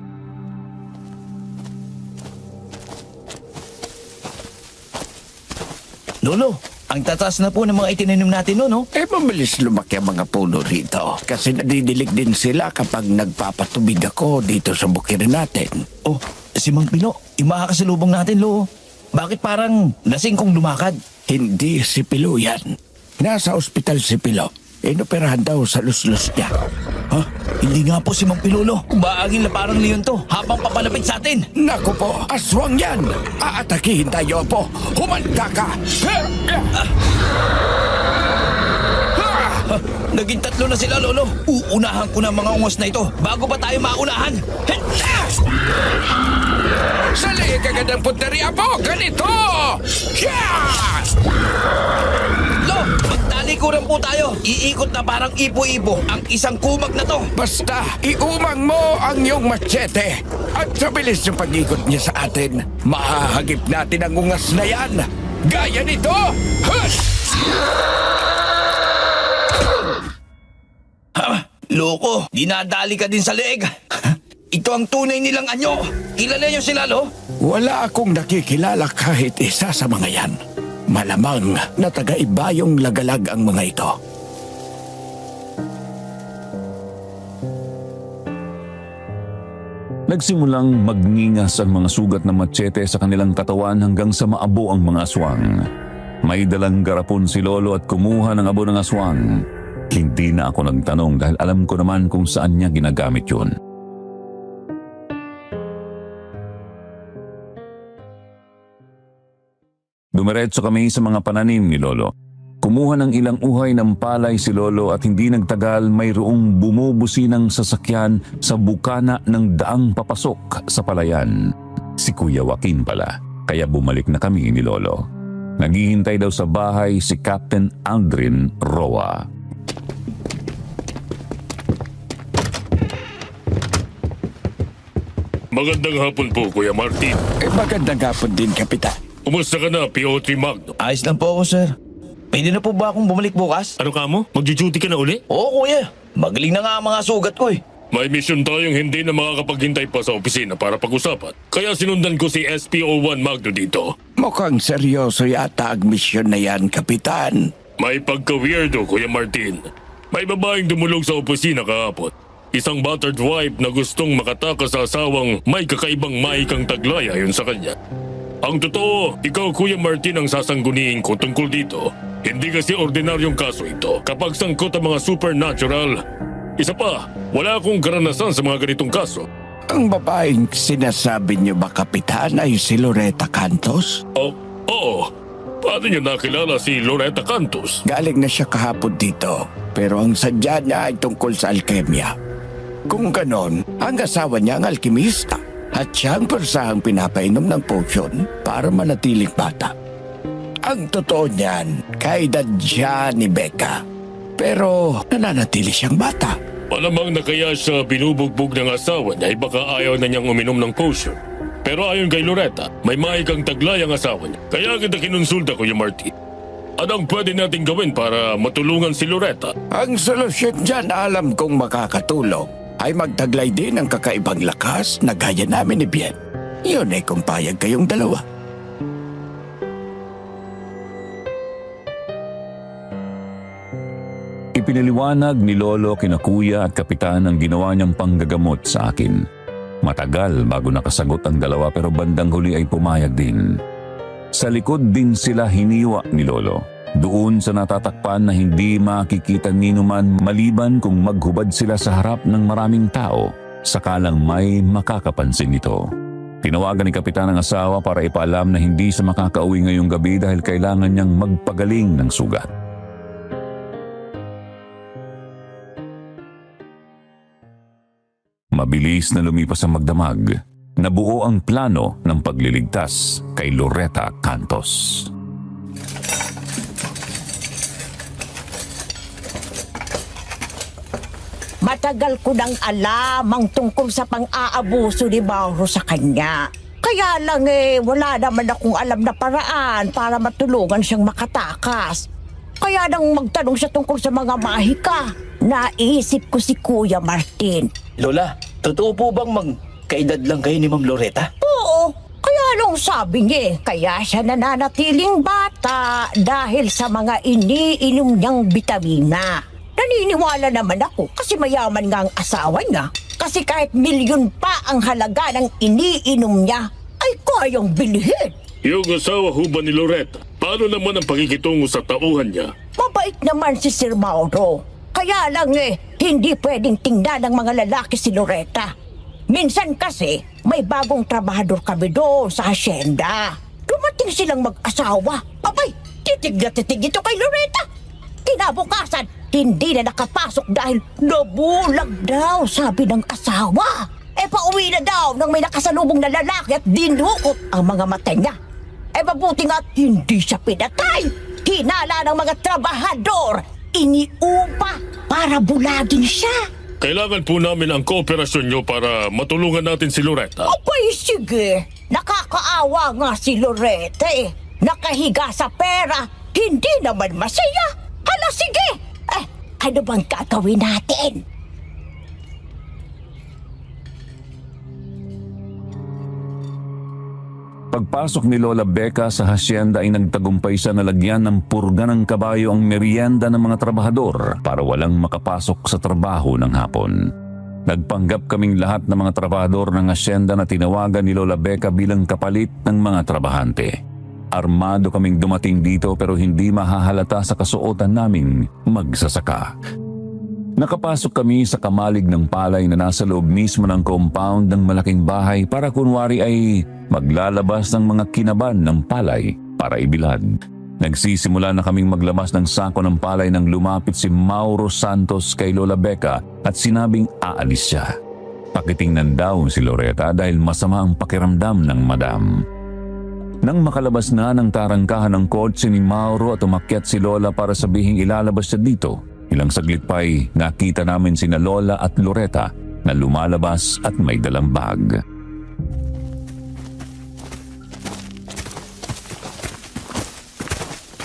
Lolo, ang tataas na po ng mga itinanim natin, no? Mabilis lumaki ang mga puno rito. Kasi nadidilig din sila kapag nagpapatubig ako dito sa bukirin natin. Si Mang Pino, imakasalubong natin, Lo. Bakit parang lasing kong lumakad? Hindi si Pilo yan. Nasa ospital si Pilo. Inoperahan daw sa luslos niya. Hindi nga po si Mang Pino, Lo. Baagin na parang leon to habang papalapit sa atin. Naku po, aswang yan! Aatakihin tayo po! Humanda ka! Naging 3 na sila, Lolo. Uunahan ko na mga ungos na ito bago pa tayo maunahan. Sa liig agad ang punteriya po! Ganito! Lo, magtalikuran po tayo. Iikot na parang ipo-ipo ang isang kumag na to. Basta, iumang mo ang iyong machete. At sa bilis ng pag-ikot niya sa atin, mahahagip natin ang ungas na yan. Gaya nito! Huh! Loko, dinadali ka din sa leeg. Ito ang tunay nilang anyo. Kilala niyo sila, Lo? Wala akong nakikilala kahit isa sa mga yan. Malamang na taga-iba yung lagalag ang mga ito. Nagsimulang magningas ang mga sugat ng machete sa kanilang katawan hanggang sa maabo ang mga aswang. May dalang garapon si Lolo at kumuha ng abo ng aswang. Hindi na ako nagtanong dahil alam ko naman kung saan niya ginagamit yun. Dumiretso kami sa mga pananim ni Lolo. Kumuha ng ilang uhay ng palay si Lolo at hindi nagtagal mayroong bumubusi ng sasakyan sa bukana ng daang papasok sa palayan. Si Kuya Joaquin pala, kaya bumalik na kami ni Lolo. Naghihintay daw sa bahay si Captain Aldrin Roa. Magandang hapon po, Kuya Martin. Magandang hapon din, Kapitan. Kumusta ka na, PO3 Magno? Ayos lang po ako, sir. Pwede na po ba akong bumalik bukas? Ano ka mo? Magjo-duty ka na uli? Oo, kuya. Magaling na nga ang mga sugat ko eh. May mission tayong hindi na makakapaghintay pa sa opisina para pag-usapan. Kaya sinundan ko si SPO1 Magno dito. Mukhang seryoso yata ang misyon na yan, Kapitan. May pagka-weirdo, Kuya Martin. May babaeng dumulog sa opisina kahapon. Isang battered wife na gustong makatakas sa asawang may kakaibang mahikang taglay ayon sa kanya. Ang totoo, ikaw Kuya Martin ang sasangguniin ko tungkol dito. Hindi kasi ordinaryong kaso ito. Kapag sangkot ang mga supernatural. Isa pa, wala akong karanasan sa mga ganitong kaso. Ang babaeng sinasabi niyo ba, Kapitan, ay si Loretta Cantos? Oh, oo. Paano niyo nakilala si Loretta Cantos? Galing na siya kahapon dito, pero ang sadya niya ay tungkol sa alkemia. Kung ganon, ang asawa niya ang alkimista at siya ang persahang pinapainom ng potion para manatiling bata. Ang totoo niyan, kaedad siya ni Becca, pero nananatili siyang bata. Malamang na kaya siya binubugbog ng asawa niya ay baka ayaw na niyang uminom ng potion. Pero ayon kay Loretta, may mahikang taglay ang asawa niya. Kaya kita kinonsulta, Kuya Martin. Anong pwede natin gawin para matulungan si Loretta? Ang solusyon dyan alam kong makakatulong ay magtaglay din ng kakaibang lakas na gaya namin ni Bien. Yun ay kung payag kayong dalawa. Ipinaliwanag ni Lolo kina Kuya at Kapitan ang ginawa niyang panggagamot sa akin. Matagal bago nakasagot ang dalawa pero bandang huli ay pumayag din. Sa likod din sila hiniwa ni Lolo. Doon sa natatakpan na hindi makikita ni numan maliban kung maghubad sila sa harap ng maraming tao, sakalang may makakapansin nito. Tinawagan ni Kapitan ang asawa para ipaalam na hindi siya makakauwi ngayong gabi dahil kailangan niyang magpagaling ng sugat. Mabilis na lumipas ang magdamag. Nabuo ang plano ng pagliligtas kay Loretta Cantos. Matagal ko nang alam ang tungkol sa pang-aabuso ni Mauro sa kanya. Kaya lang wala naman akong alam na paraan para matulungan siyang makatakas. Kaya nang magtanong siya tungkol sa mga mahika, naisip ko si Kuya Martin. Lola, totoo po bang magkaedad lang kayo ni Ma'am Loretta? Oo, kaya nung sabi niya, kaya siya nananatiling bata dahil sa mga iniinom niyang bitamina. Naniniwala naman ako kasi mayaman nga ang asawa niya. Kasi kahit milyon pa ang halaga ng iniinom niya, ay kayang bilhin. Yung asawa ho ba ni Loretta? Paano naman ang pakikitungo sa tauhan niya? Mabait naman si Sir Mauro. Kaya lang hindi pwedeng tingnan ng mga lalaki si Loretta. Minsan kasi, may bagong trabahador kami doon sa asyenda. Dumating silang mag-asawa. Abay, titig na titig ito kay Loretta. Kinabukasan, hindi na nakapasok dahil nabulag daw, sabi ng asawa. Pauwi na daw nang may nakasalubong na lalaki at dinukot ang mga mata niya. Mabuti nga't hindi siya pinatay. Hinala ng mga trabahador. Iniupa para bulagin siya. Kailangan po namin ang kooperasyon niyo para matulungan natin si Loretta. Abay, sige. Nakakaawa nga si Loretta Nakahiga sa pera, hindi naman masaya. Hala, sige! Ano bang gagawin natin? Pagpasok ni Lola Becca sa hasyenda ay nagtagumpay siya na lagyan ng purga ng kabayo ang merienda ng mga trabahador para walang makapasok sa trabaho ng hapon. Nagpanggap kaming lahat ng mga trabahador ng hasyenda na tinawagan ni Lola Becca bilang kapalit ng mga trabahante. Armado kaming dumating dito pero hindi mahahalata sa kasuotan naming magsasaka. Nakapasok kami sa kamalig ng palay na nasa loob mismo ng compound ng malaking bahay para kunwari ay maglalabas ng mga kinaban ng palay para ibilad. Nagsisimula na kaming maglabas ng sako ng palay nang lumapit si Mauro Santos kay Lola Becca at sinabing aalis siya. Pakitingnan daw si Loretta dahil masama ang pakiramdam ng madam. Nang makalabas na ng tarangkahan ng kotse ni Mauro at umakyat si Lola para sabihing ilalabas siya dito, ilang saglit pa'y nakita namin sina Lola at Loretta na lumalabas at may dalang bag.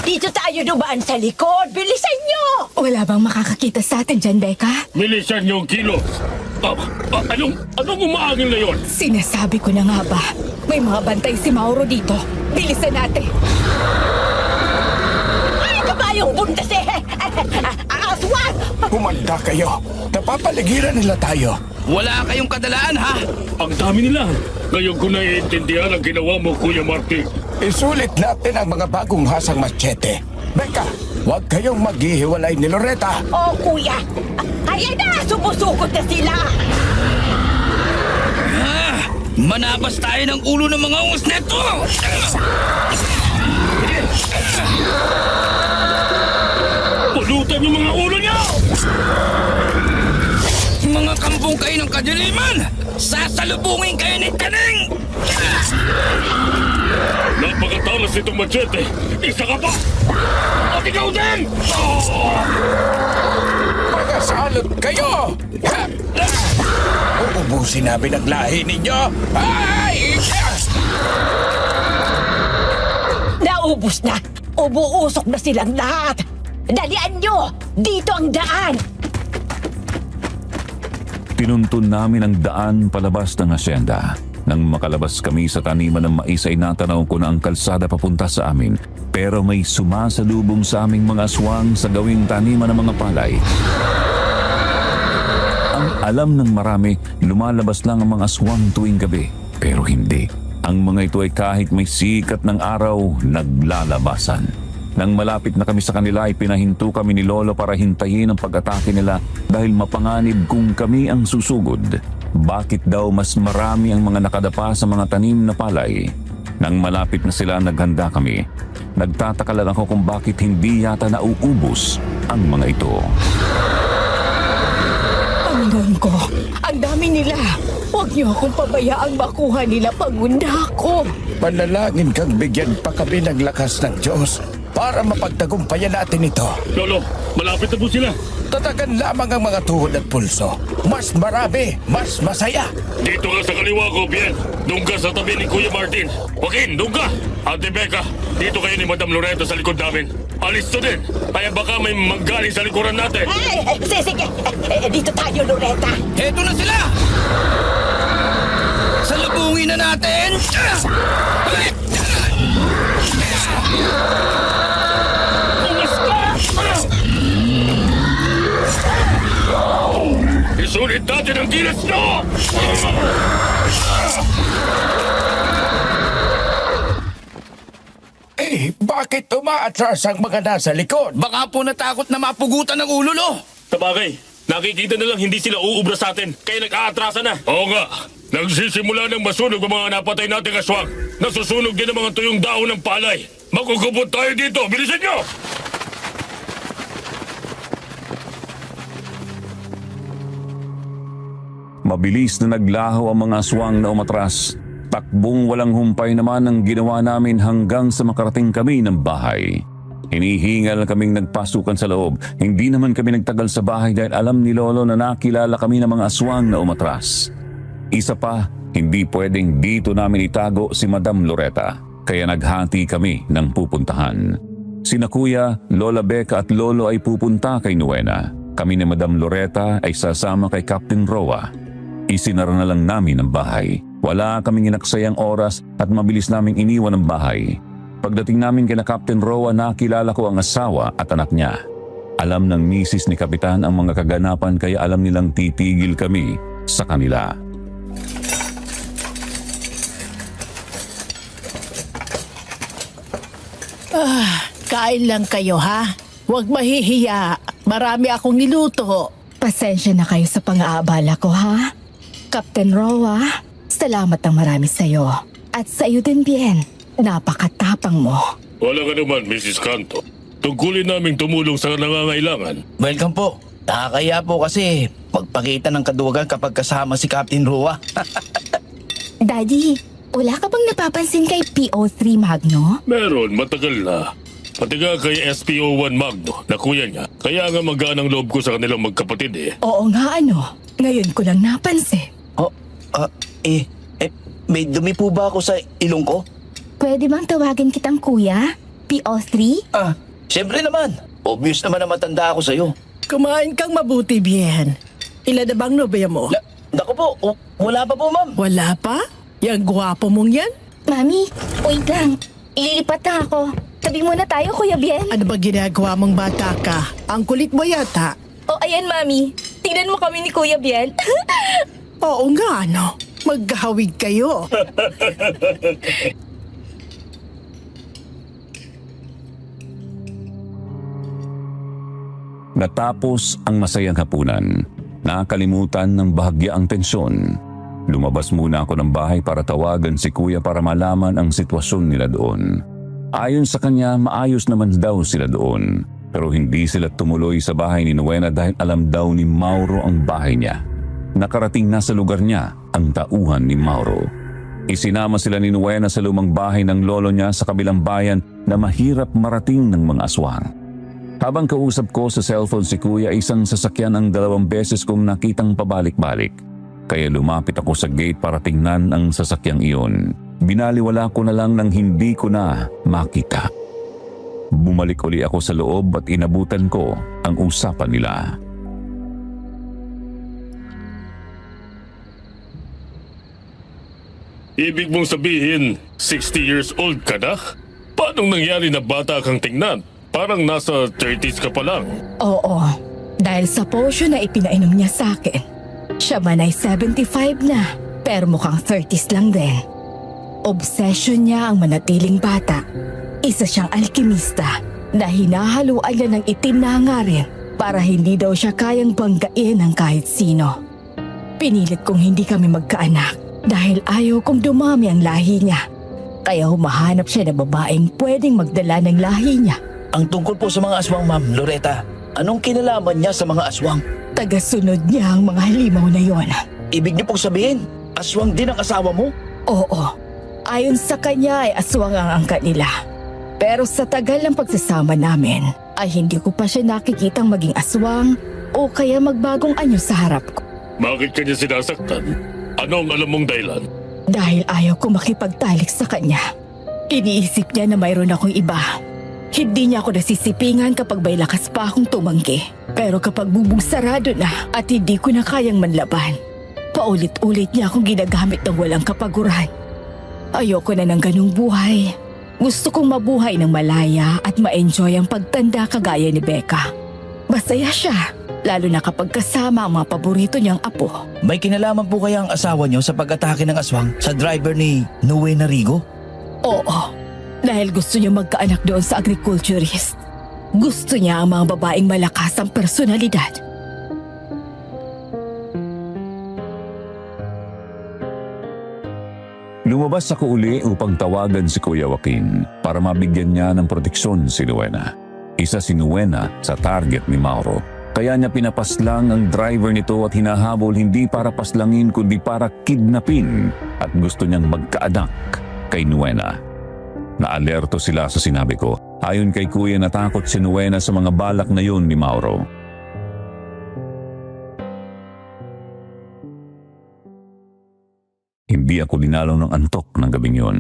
Dito tayo dumaan sa likod. Bilisan nyo! Wala bang makakakita sa atin dyan, Becca? Milisan yung kilos. Anong umaangil na yon? Sinasabi ko na nga ba, may mga bantay si Mauro dito. Bilisan natin. Ay, kabayong bundas eh! Aswang! Kumanda kayo. Napapaligiran nila tayo. Wala kayong kadalaan, ha? Ang dami nila. Ngayon ko naiintindihan ang ginawa mo, Kuya Martin. Isulit natin ang mga bagong hasang machete. Becca, huwag kayong maghihiwalay ni Loretta. Oh, kuya! Ayan na! Sumusukot na sila! Manabas tayo ng ulo ng mga ungus neto! Pulutan yung mga ulo niyo! Mga kampong kayo ng kadiliman! Sasalubungin kayo ni Taning! Napakatalas nitong machete. Isa ka pa! At ikaw din! Mga salot kayo! Ha! Uubusin namin ang lahi ninyo! Ay! Naubos na! Ubuusok na silang lahat! Dalian nyo! Dito ang daan! Tinuntun namin ang daan palabas ng hasyenda. Nang makalabas kami sa taniman ng mais ay natanaw ko na ang kalsada papunta sa amin. Pero may sumasalubong sa aming mga aswang sa gawing taniman ng mga palay. Ang alam ng marami, lumalabas lang ang mga aswang tuwing gabi. Pero hindi. Ang mga ito ay kahit may sikat ng araw, naglalabasan. Nang malapit na kami sa kanila ay pinahinto kami ni Lolo para hintayin ang pag-atake nila dahil mapanganib kung kami ang susugod. Bakit daw mas marami ang mga nakadapa sa mga tanim na palay? Nang malapit na sila naghanda kami, nagtataka lang ako kung bakit hindi yata nauubos ang mga ito. Panginoon ko, ang dami nila. Huwag niyo akong pabayaang makuha nila pangunda ko. Panalangin kang bigyan pa kami ng lakas ng Diyos para mapagtagumpayan natin ito. Lolo, malapit na po sila. Tatagan lamang ang mga tuhod at pulso. Mas marami, mas masaya. Dito ka sa kaliwa ko, Bien. Doon ka sa tabi ni Kuya Martin. Joaquin, doon ka. Ate Becca, dito kayo ni Madam Loretta sa likod namin. Alis to din. Kaya baka may manggaling sa likuran natin. Sige! Dito tayo, Loretta! Heto na sila! Salubungin na natin! Isulit natin ang gilas nyo! Bakit umaatras ang mga nasa likod? Baka po natakot na mapugutan ng ulo, lo! Sabagay, nakikita na lang hindi sila uubra sa atin, kaya nag-aatrasa na. Oo nga, nagsisimula ng masunog ang mga napatay nating aswang. Nasusunog din ang mga tuyong dahon ng palay. Magkukubot tayo dito, bilisan nyo! Mabilis na naglaho ang mga aswang na umatras. Takbong walang humpay naman ang ginawa namin hanggang sa makarating kami ng bahay. Hinihingal kaming nagpasukan sa loob. Hindi naman kami nagtagal sa bahay dahil alam ni Lolo na nakilala kami ng mga aswang na umatras. Isa pa, hindi pwedeng dito namin itago si Madam Loretta. kaya naghati kami ng pupuntahan. Sina Kuya, Lola Becca at Lolo ay pupunta kay Nuena. Kami ni Madam Loretta ay sasama kay Captain Roa. Isinara na lang namin ang bahay. Wala kaming inaksayang oras at mabilis naming iniwan ang bahay. Pagdating namin kina Captain Roa, nakilala ko ang asawa at anak niya. Alam ng misis ni Kapitan ang mga kaganapan kaya alam nilang titigil kami sa kanila. Kain lang kayo ha. Huwag mahihiya. Marami akong niluto. Pasensya na kayo sa pang-aabala ko, ha? Captain Roa, salamat ng marami sa'yo. At sa iyo din, Bien. Napakatapang mo. Walang anuman, Mrs. Canto. Tungkulin naming tumulong sa nangangailangan. Welcome po. Nakakaya po kasi magpakita ng kaduwagan kapag kasama si Captain Roa. Daddy, wala ka bang napapansin kay PO3 Magno? Meron, matagal na. Pati nga kay SPO1 Magno na kuya niya. Kaya nga magaan ang loob ko sa kanilang magkapatid eh. Oo nga ano, ngayon ko lang napansin. May dumi po ba ako sa ilong ko? Pwede bang tawagin kitang kuya? PO3? Siyempre naman. Obvious naman na matanda ako sa'yo. Kumain kang mabuti, Bien. Ilan na bang nobya mo? Naku po, wala pa po, ma'am. Wala pa? Yang gwapo mong yan? Mami, wait lang. Ililipat na ako. Tabi muna tayo, Kuya Bien. Ano ba ginagawa mong bata ka? Ang kulit mo yata. O ayan, Mami. Tingnan mo kami ni Kuya Bien. Oo nga, ano? Maghahawig kayo. Natapos ang masayang hapunan. Nakalimutan ng bahagya ang tensyon. Lumabas muna ako ng bahay para tawagan si Kuya para malaman ang sitwasyon nila doon. Ayon sa kanya, maayos naman daw sila doon. Pero hindi sila tumuloy sa bahay ni Nuena dahil alam daw ni Mauro ang bahay niya. Nakarating na sa lugar niya ang tauhan ni Mauro. Isinama sila ni Nuena sa lumang bahay ng lolo niya sa kabilang bayan na mahirap marating ng mga aswang. Habang kausap ko sa cellphone si Kuya, isang sasakyan ang 2 beses kong nakitang pabalik-balik. Kaya lumapit ako sa gate para tingnan ang sasakyang iyon. Binaliwala ko na lang nang hindi ko na makita. Bumalik uli ako sa loob at inabutan ko ang usapan nila. Ibig mong sabihin, 60 years old ka na? Paanong nangyari na bata kang tingnan? Parang nasa 30s ka pa lang. Oo, dahil sa potion na ipinainom niya sa akin. Siya man ay 75 na, pero mukhang 30s lang din. Obsession niya ang manatiling bata. Isa siyang alkimista na hinahaluan niya ng itim na hangarin para hindi daw siya kayang banggain ng kahit sino. Pinilit kong hindi kami magkaanak dahil ayaw kong dumami ang lahi niya. Kaya humahanap siya ng babaeng pwedeng magdala ng lahi niya. Ang tungkol po sa mga aswang, Ma'am Loretta, anong kinalaman niya sa mga aswang? Tagasunod niya ang mga halimaw na yon. Ibig niyo pong sabihin, aswang din ang asawa mo? Oo, ayon sa kanya ay aswang ang angka nila. Pero sa tagal ng pagsasama namin, ay hindi ko pa siya nakikitang maging aswang o kaya magbagong anyo sa harap ko. Bakit kanya sinasaktan? Ano ang alam mong dahilan? Dahil ayaw ko makipagtalik sa kanya. Iniisip niya na mayroon akong iba. Hindi niya ako nasisipingan kapag may lakas pa akong tumanggi. Pero kapag bubugsarado na at hindi ko na kayang manlaban, paulit-ulit niya akong ginagamit ng walang kapaguran. Ayoko na ng ganung buhay. Gusto kong mabuhay ng malaya at ma-enjoy ang pagtanda kagaya ni Becca. Masaya siya, lalo na kapag kasama ang mga paborito niyang apo. May kinalaman po kaya ang asawa niyo sa pag-atake ng aswang sa driver ni Nuena Rigo? Oo, dahil gusto niya magkaanak doon sa agriculturist. Gusto niya ang mga babaeng malakas ang personalidad. Lumabas ako uli upang tawagan si Kuya Joaquin para mabigyan niya ng proteksyon si Nuena. Isa si Nuena sa target ni Mauro. Kaya niya pinapaslang ang driver nito at hinahabol hindi para paslangin kundi para kidnapin at gusto niyang magkaanak kay Nuena. Naalerto sila sa sinabi ko. Ayon kay Kuya, natakot si Nuena sa mga balak na yun ni Mauro. Hindi ako dinalaw ng antok ng gabing yun.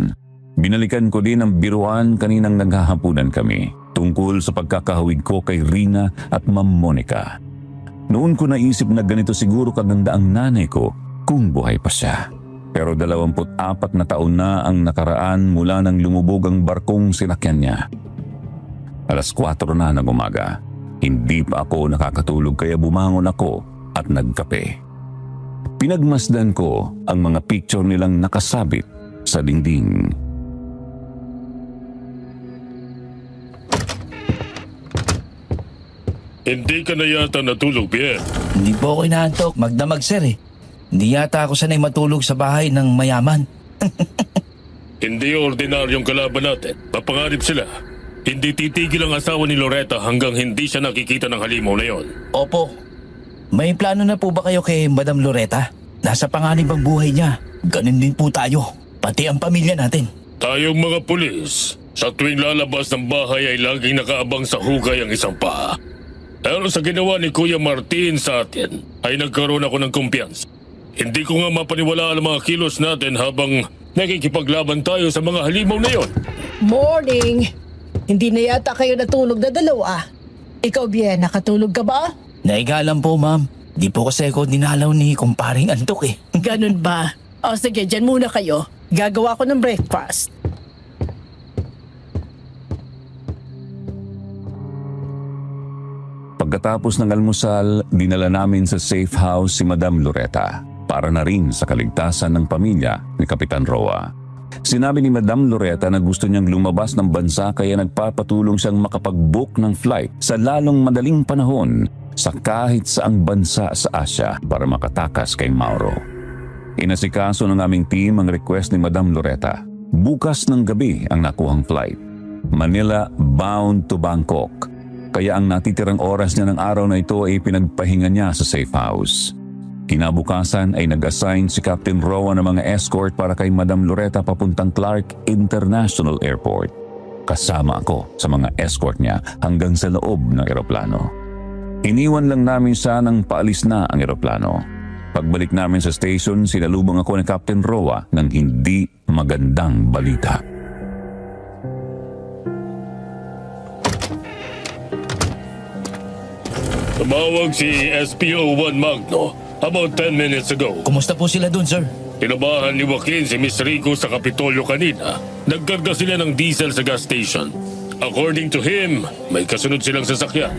Binalikan ko din ang biruan kaninang naghahapunan kami tungkol sa pagkakahawig ko kay Rina at Ma'am Monica. Noon ko naisip na ganito siguro kaganda ang nanay ko kung buhay pa siya. Pero 24 na taon na ang nakaraan mula nang lumubog ang barkong sinakyan niya. 4:00 na ng umaga. Hindi pa ako nakakatulog kaya bumangon ako at nagkape. Pinagmasdan ko ang mga picture nilang nakasabit sa dingding. Hindi ka na yata natulog, Pierre. Hindi po ako inaantok, magdamag sir eh. Hindi yata ako sanay matulog sa bahay ng mayaman. Hindi ordinaryong kalaban natin. Mapangarip sila. Hindi titigil ang asawa ni Loretta hanggang hindi siya nakikita ng halimaw na yon. Opo. May plano na po ba kayo kay Madam Loretta? Nasa panganib ang buhay niya. Ganun din po tayo. Pati ang pamilya natin. Tayong mga pulis, sa tuwing lalabas ng bahay ay laging nakaabang sa hugay ang isang paa. Pero sa ginawa ni Kuya Martin sa atin, ay nagkaroon ako ng kumpiyansa. Hindi ko nga mapaniwalaan ang mga kilos natin habang nakikipaglaban tayo sa mga halimaw na yon. Morning! Hindi na yata kayo natulog na dalawa. Ikaw, Bien, nakatulog ka ba? Naiga lang po ma'am. Di po kasi ako dinalaw ni kumparing antok eh. Ganun ba? O sige, dyan muna kayo. Gagawa ko ng breakfast. Pagkatapos ng almusal, dinala namin sa safe house si Madam Loretta para na rin sa kaligtasan ng pamilya ni Kapitan Roa. Sinabi ni Madam Loretta na gusto niyang lumabas ng bansa kaya nagpapatulong siyang makapag-book ng flight sa lalong madaling panahon sa kahit saang bansa sa Asia para makatakas kay Mauro. Inasikaso ng aming team ang request ni Madam Loretta. Bukas ng gabi ang nakuhang flight. Manila bound to Bangkok. Kaya ang natitirang oras niya ng araw na ito ay pinagpahinga niya sa safe house. Kinabukasan ay nag-assign si Captain Roa ng mga escort para kay Madam Loretta papuntang Clark International Airport. Kasama ako sa mga escort niya hanggang sa loob ng eroplano. Iniwan lang namin siya nang paalis na ang eroplano. Pagbalik namin sa station, sinalubong ako ni Captain Roa ng hindi magandang balita. Tumawag si SPO1 Magno about 10 minutes ago. Kumusta po sila dun sir? Tinabahan ni Joaquin si Miss Rico sa Kapitolyo kanina. Nagkarga sila ng diesel sa gas station. According to him, may kasunod silang sasakyan.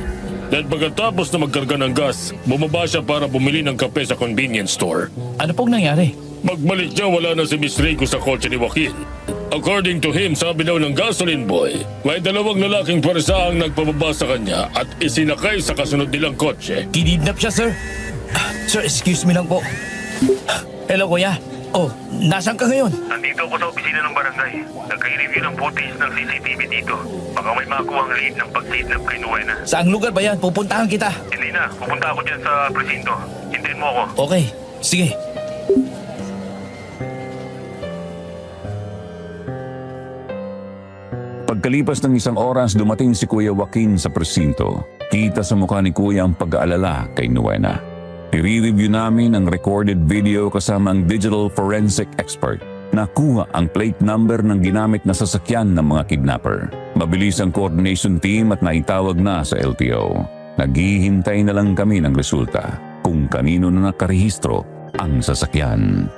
Dahil pagkatapos na magkarga ng gas, bumaba siya para bumili ng kape sa convenience store. Ano pong nangyari? Magbalik niya, wala na si Miss Rico sa kotse ni Joaquin. According to him, sabi daw ng gasoline boy, may dalawang lalaking pwersa ang nagpababa sa kanya at isinakay sa kasunod nilang kotse. Kinidnap siya sir. Sir, excuse me lang po. Hello kuya. Oh, nasaan ka ngayon? Nandito ako sa opisina ng barangay. Nagka-review ng footage ng CCTV dito. Baka may makuha ang lead ng pag-kidnap kay Nuena. Saang lugar ba yan? Pupuntahan kita. Hindi na, pupunta ako dyan sa presinto. Hintayin mo ako. Okay, sige. Pagkalipas ng 1 oras, dumating si Kuya Joaquin sa presinto. Kita sa mukha ni Kuya ang pag-aalala kay Nuena. I-review namin ang recorded video kasama ang digital forensic expert. Nakuha ang plate number ng ginamit na sasakyan ng mga kidnapper. Mabilis ang coordination team at naitawag na sa LTO. Naghihintay na lang kami ng resulta kung kanino na nakarehistro ang sasakyan.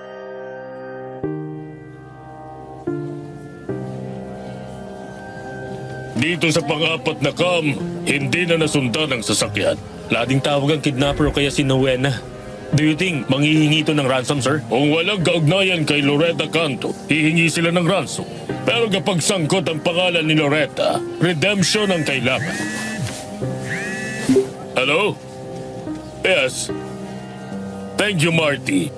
Dito sa pang-apat na cam, hindi na nasundan ang sasakyan. Lading tawag ang kidnapper o kaya si Nuena. Do you think manghihingi ito ng ransom, sir? Kung walang kaugnayan kay Loretta Canto, hihingi sila ng ransom. Pero kapag sangkot ang pangalan ni Loretta, redemption ang kailangan. Hello? Yes. Thank you, Marty.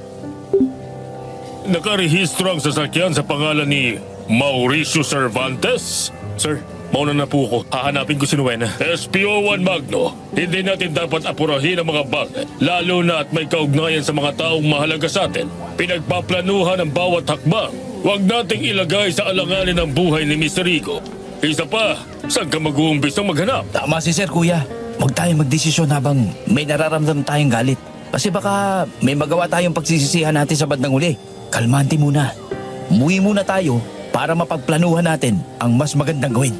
Nakarehistro ang sasakyan sa pangalan ni Mauricio Cervantes? Sir, mauna na po ako. Hahanapin ko si Nuena. SPO1 Magno, hindi natin dapat apurahin ang mga bagay. Lalo na at may kaugnayan sa mga taong mahalaga sa atin. Pinagpaplanuhan ang bawat hakbang. Huwag nating ilagay sa alanganin ang buhay ni Mr. Rico. Isa pa, saan ka mag-uumbisang maghanap? Tama si sir kuya. Huwag tayong magdesisyon habang may nararamdam tayong galit. Kasi baka may magawa tayong pagsisisihan natin sa bandang uli. Kalmante muna. Umuwi muna tayo para mapagplanuhan natin ang mas magandang gawin.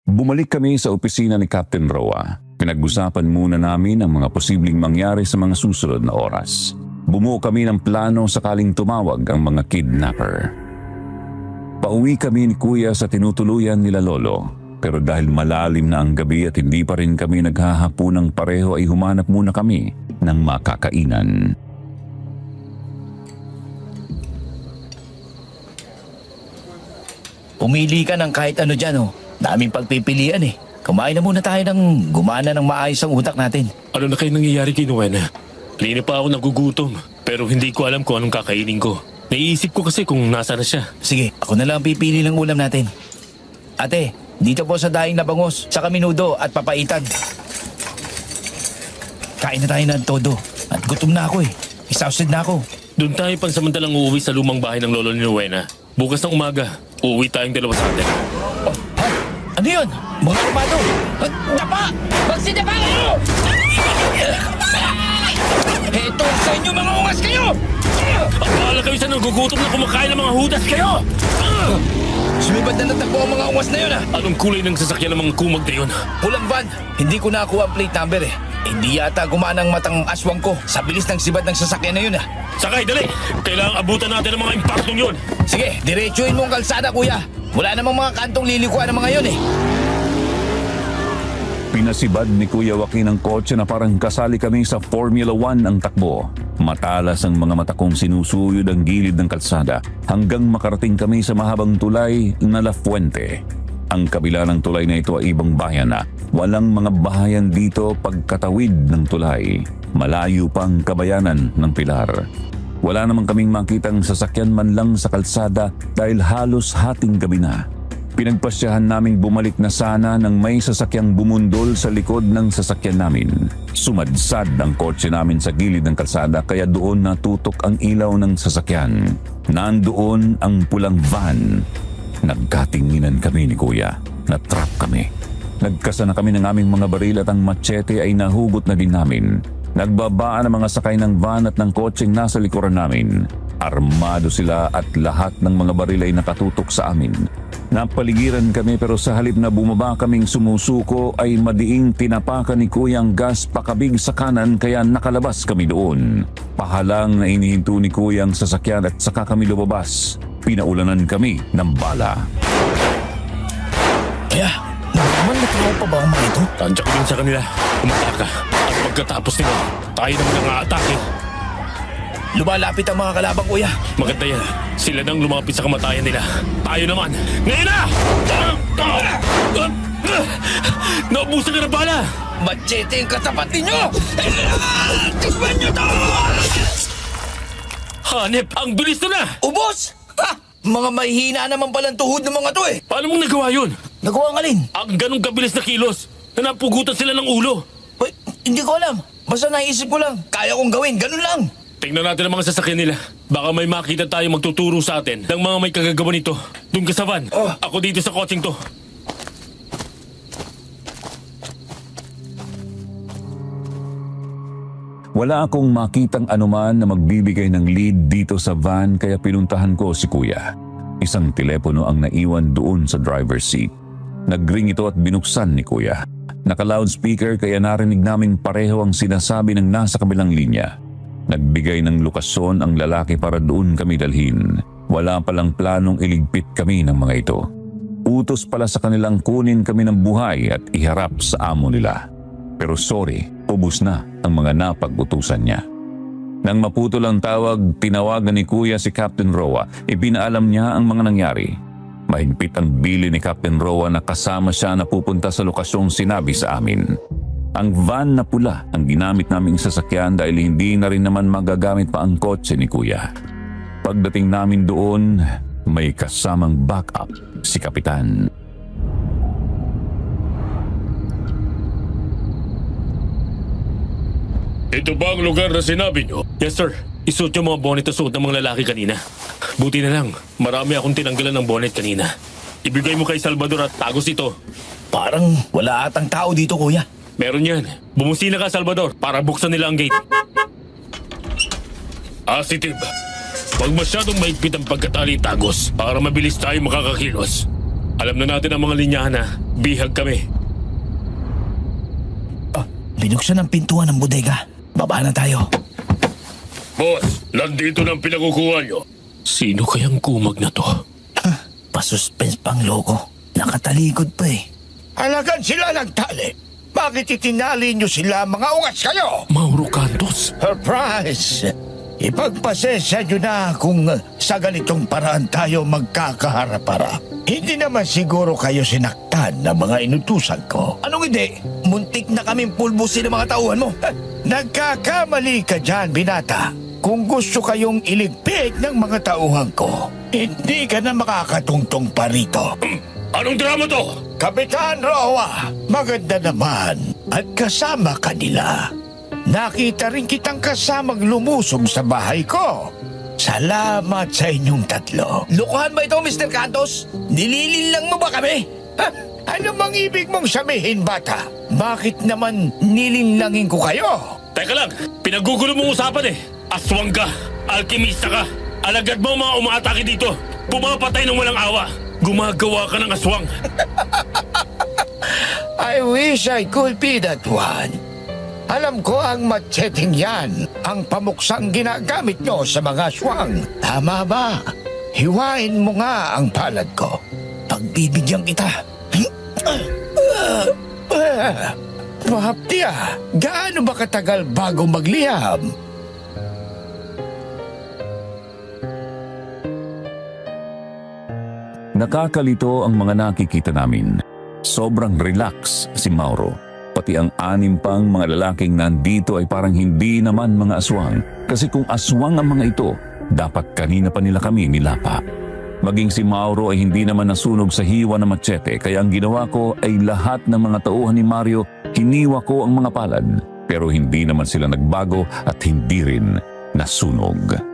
Bumalik kami sa opisina ni Captain Roa. Pinag-usapan muna namin ang mga posibleng mangyari sa mga susunod na oras. Bumuo kami ng plano sakaling tumawag ang mga kidnapper. Pauwi kami ni Kuya sa tinutuluyan nila Lolo. Pero dahil malalim na ang gabi at hindi pa rin kami naghahapunang pareho ay humanap muna kami ng makakainan. Pumili ka ng kahit ano dyan, oh. Daming pagpipilian eh. Kumain na muna tayo ng gumana ng maayos ang utak natin. Ano na kayo nangyayari kay Nuena? Kanina pa ako nagugutom, pero hindi ko alam kung anong kakainin ko. Naiisip ko kasi kung nasa na siya. Sige, ako na lang pipili ng ulam natin. Ate, dito po sa daing na bangus, saka minudo at papaitan. Kain na tayo ng todo. At gutom na ako eh. Exhausted na ako. Doon tayo pansamantalang uuwi sa lumang bahay ng lolo ni Nuena. Bukas ng umaga, uuwi tayong dalawa sa atin. Oh, ha? Ano yun? Mga armado! Dapa! Magsidapa kayo! Heto sa inyo mga ungas kayo! Akala kayo sa nagugutom na kumakain ng mga hudas kayo! Sumibad na natakbo ang mga ungas na yun ah! Anong kulay ng sasakyan ng mga kumag na yun? Pulang van. Hindi ko nakuha ang plate number eh. Hindi yata gumana ang matang aswang ko sa bilis ng sibad ng sasakyan na yun ah. Sakay, dali! Kailangang abutan natin ang mga impaktong yun! Sige, diretsuhin mo ang kalsada kuya. Wala namang mga kantong lilikuan ng mga yun eh. Pinasibad ni Kuya Joaquin ang kotse na parang kasali kami sa Formula 1 ang takbo. Matalas ang mga mata kong sinusuyod ang gilid ng kalsada hanggang makarating kami sa mahabang tulay na La Fuente. Ang kabila ng tulay na ito ay ibang bayan na. Walang mga bahayan dito pagkatawid ng tulay. Malayo pang kabayanan ng Pilar. Wala namang kaming makitang sasakyan man lang sa kalsada dahil halos hating gabi na. Pinagpasyahan naming bumalik na sana nang may sasakyang bumundol sa likod ng sasakyan namin. Sumadsad ang kotse namin sa gilid ng kalsada kaya doon natutok ang ilaw ng sasakyan. Nandoon ang pulang van. Nagkatinginan kami ni Kuya. Natrap kami. Nagkasa na kami ng aming mga baril at ang machete ay nahugot na din namin. Nagbabaan ang mga sakay ng van at ng kotseng nasa likuran namin. Armado sila at lahat ng mga baril ay nakatutok sa amin. Napaligiran kami pero sa halip na bumaba kaming sumusuko ay madiing tinapakan ni Kuya ang gas pakabig sa kanan kaya nakalabas kami doon. Pahalang na inihinto ni Kuya ang sasakyan at saka kami lumabas. Pinaulanan kami ng bala. Kaya, naman natao pa ba ang mga ito? Tansya ko din sa kanila. Umataka. At pagkatapos nila, tayo naman ang aatake. Lumalapit ang mga kalabang kuya. Maganda yan. Sila nang lumapit sa kamatayan nila. Tayo naman. Ngayon na! Naubusan ka ng bala! Machete ang katapat ninyo! Tikman nyo to! Hanep, ang bilis na! Ubos! Ha! Mga mahihina naman palang tuhod ng mga to eh. Paano mong nagawa yun? Nagawa nga rin. Ang ganong kabilis na kilos na napugutan sila ng ulo. Wait, hindi ko alam. Basta naisip ko lang. Kaya kong gawin. Ganun lang. Tingnan natin ang mga sasakyan nila. Baka may makita tayo magtuturo sa atin ng mga may kagagawa nito. Doon ka sa van. Ako dito sa kotseng to. Wala akong makitang anuman na magbibigay ng lead dito sa van kaya pinuntahan ko si Kuya. Isang telepono ang naiwan doon sa driver's seat. Nagring ito at binuksan ni Kuya. Naka-loudspeaker kaya narinig namin pareho ang sinasabi ng nasa kabilang linya. Nagbigay ng lokasyon ang lalaki para doon kami dalhin. Wala palang planong iligpit kami ng mga ito. Utos pala sa kanilang kunin kami ng buhay at iharap sa amo nila. Pero sorry, ubos na ang mga napag-utusan niya. Nang maputol ang tawag, tinawagan ni Kuya si Captain Roa. Ipinaalam niya ang mga nangyari. Mahigpit ang bili ni Captain Roa na kasama siya na pupunta sa lokasyong sinabi sa amin. Ang van na pula ang ginamit naming sasakyan dahil hindi na rin naman magagamit pa ang kotse ni Kuya. Pagdating namin doon, may kasamang backup si Kapitan. Ito ba ang lugar na sinabi nyo? Yes, sir. Isuot yung mga bonnet na suot ng mga lalaki kanina. Buti na lang, marami akong tinanggalan ng bonnet kanina. Ibigay mo kay Salvador at tagos ito. Parang wala atang tao dito kuya. Meron yan. Bumusina ka, Salvador, para buksan nila ang gate. Asitib, huwag masyadong mahigpit ang pagkatali tagos para mabilis tayo makakakilos. Alam na natin ang mga linyahan na bihag kami. Binuksan ang pintuan ng bodega. Baba na tayo. Boss, nandito na ang pinakukuha nyo. Sino kayang kumag na to? Pasuspense pang loko. Nakatalikod pa eh. Alagan sila nagtali. Bakit itinali nyo sila mga ungas kayo? Mauro Cantos. Surprise! Ipagpasensya nyo na kung sa ganitong paraan tayo magkakaharap-harap. Hindi naman siguro kayo sinaktan ng mga inutusan ko. Anong hindi? Muntik na kaming pulbusin ng mga tauhan mo. Nagkakamali ka dyan, binata. Kung gusto kayong iligpit ng mga tauhan ko, hindi ka na makakatungtong pa rito. Anong drama to? Kapitan Roa, maganda naman at kasama ka nila. Nakita rin kitang kasamang lumusong sa bahay ko. Salamat sa inyong tatlo. Lokohan ba ito, Mr. Cantos? Nililinlang mo ba kami? Ano bang ibig mong sabihin, bata? Bakit naman nilinlangin ko kayo? Teka lang, pinagugulo mong usapan eh. Aswang ka, alkimista ka. Alagad mo ang mga umaatake dito. Pumapatay ng walang awa. Gumagawa ka ng aswang. I wish I could be that one. Alam ko ang matsetting yan, ang pamuksang ginagamit nyo sa mga aswang. Tama ba? Hiwain mo nga ang palad ko. Pagbibigyan kita. Mahaptiya, gaano ba katagal bago magliham? Nakakalito ang mga nakikita namin. Sobrang relax si Mauro. Pati ang 6 pang mga lalaking nandito ay parang hindi naman mga aswang. Kasi kung aswang ang mga ito, dapat kanina pa nila kami nilapa. Maging si Mauro ay hindi naman nasunog sa hiwa ng matsete, kaya ang ginawa ko ay lahat ng mga tauhan ni Mario, hiniwa ko ang mga palad. Pero hindi naman sila nagbago at hindi rin nasunog.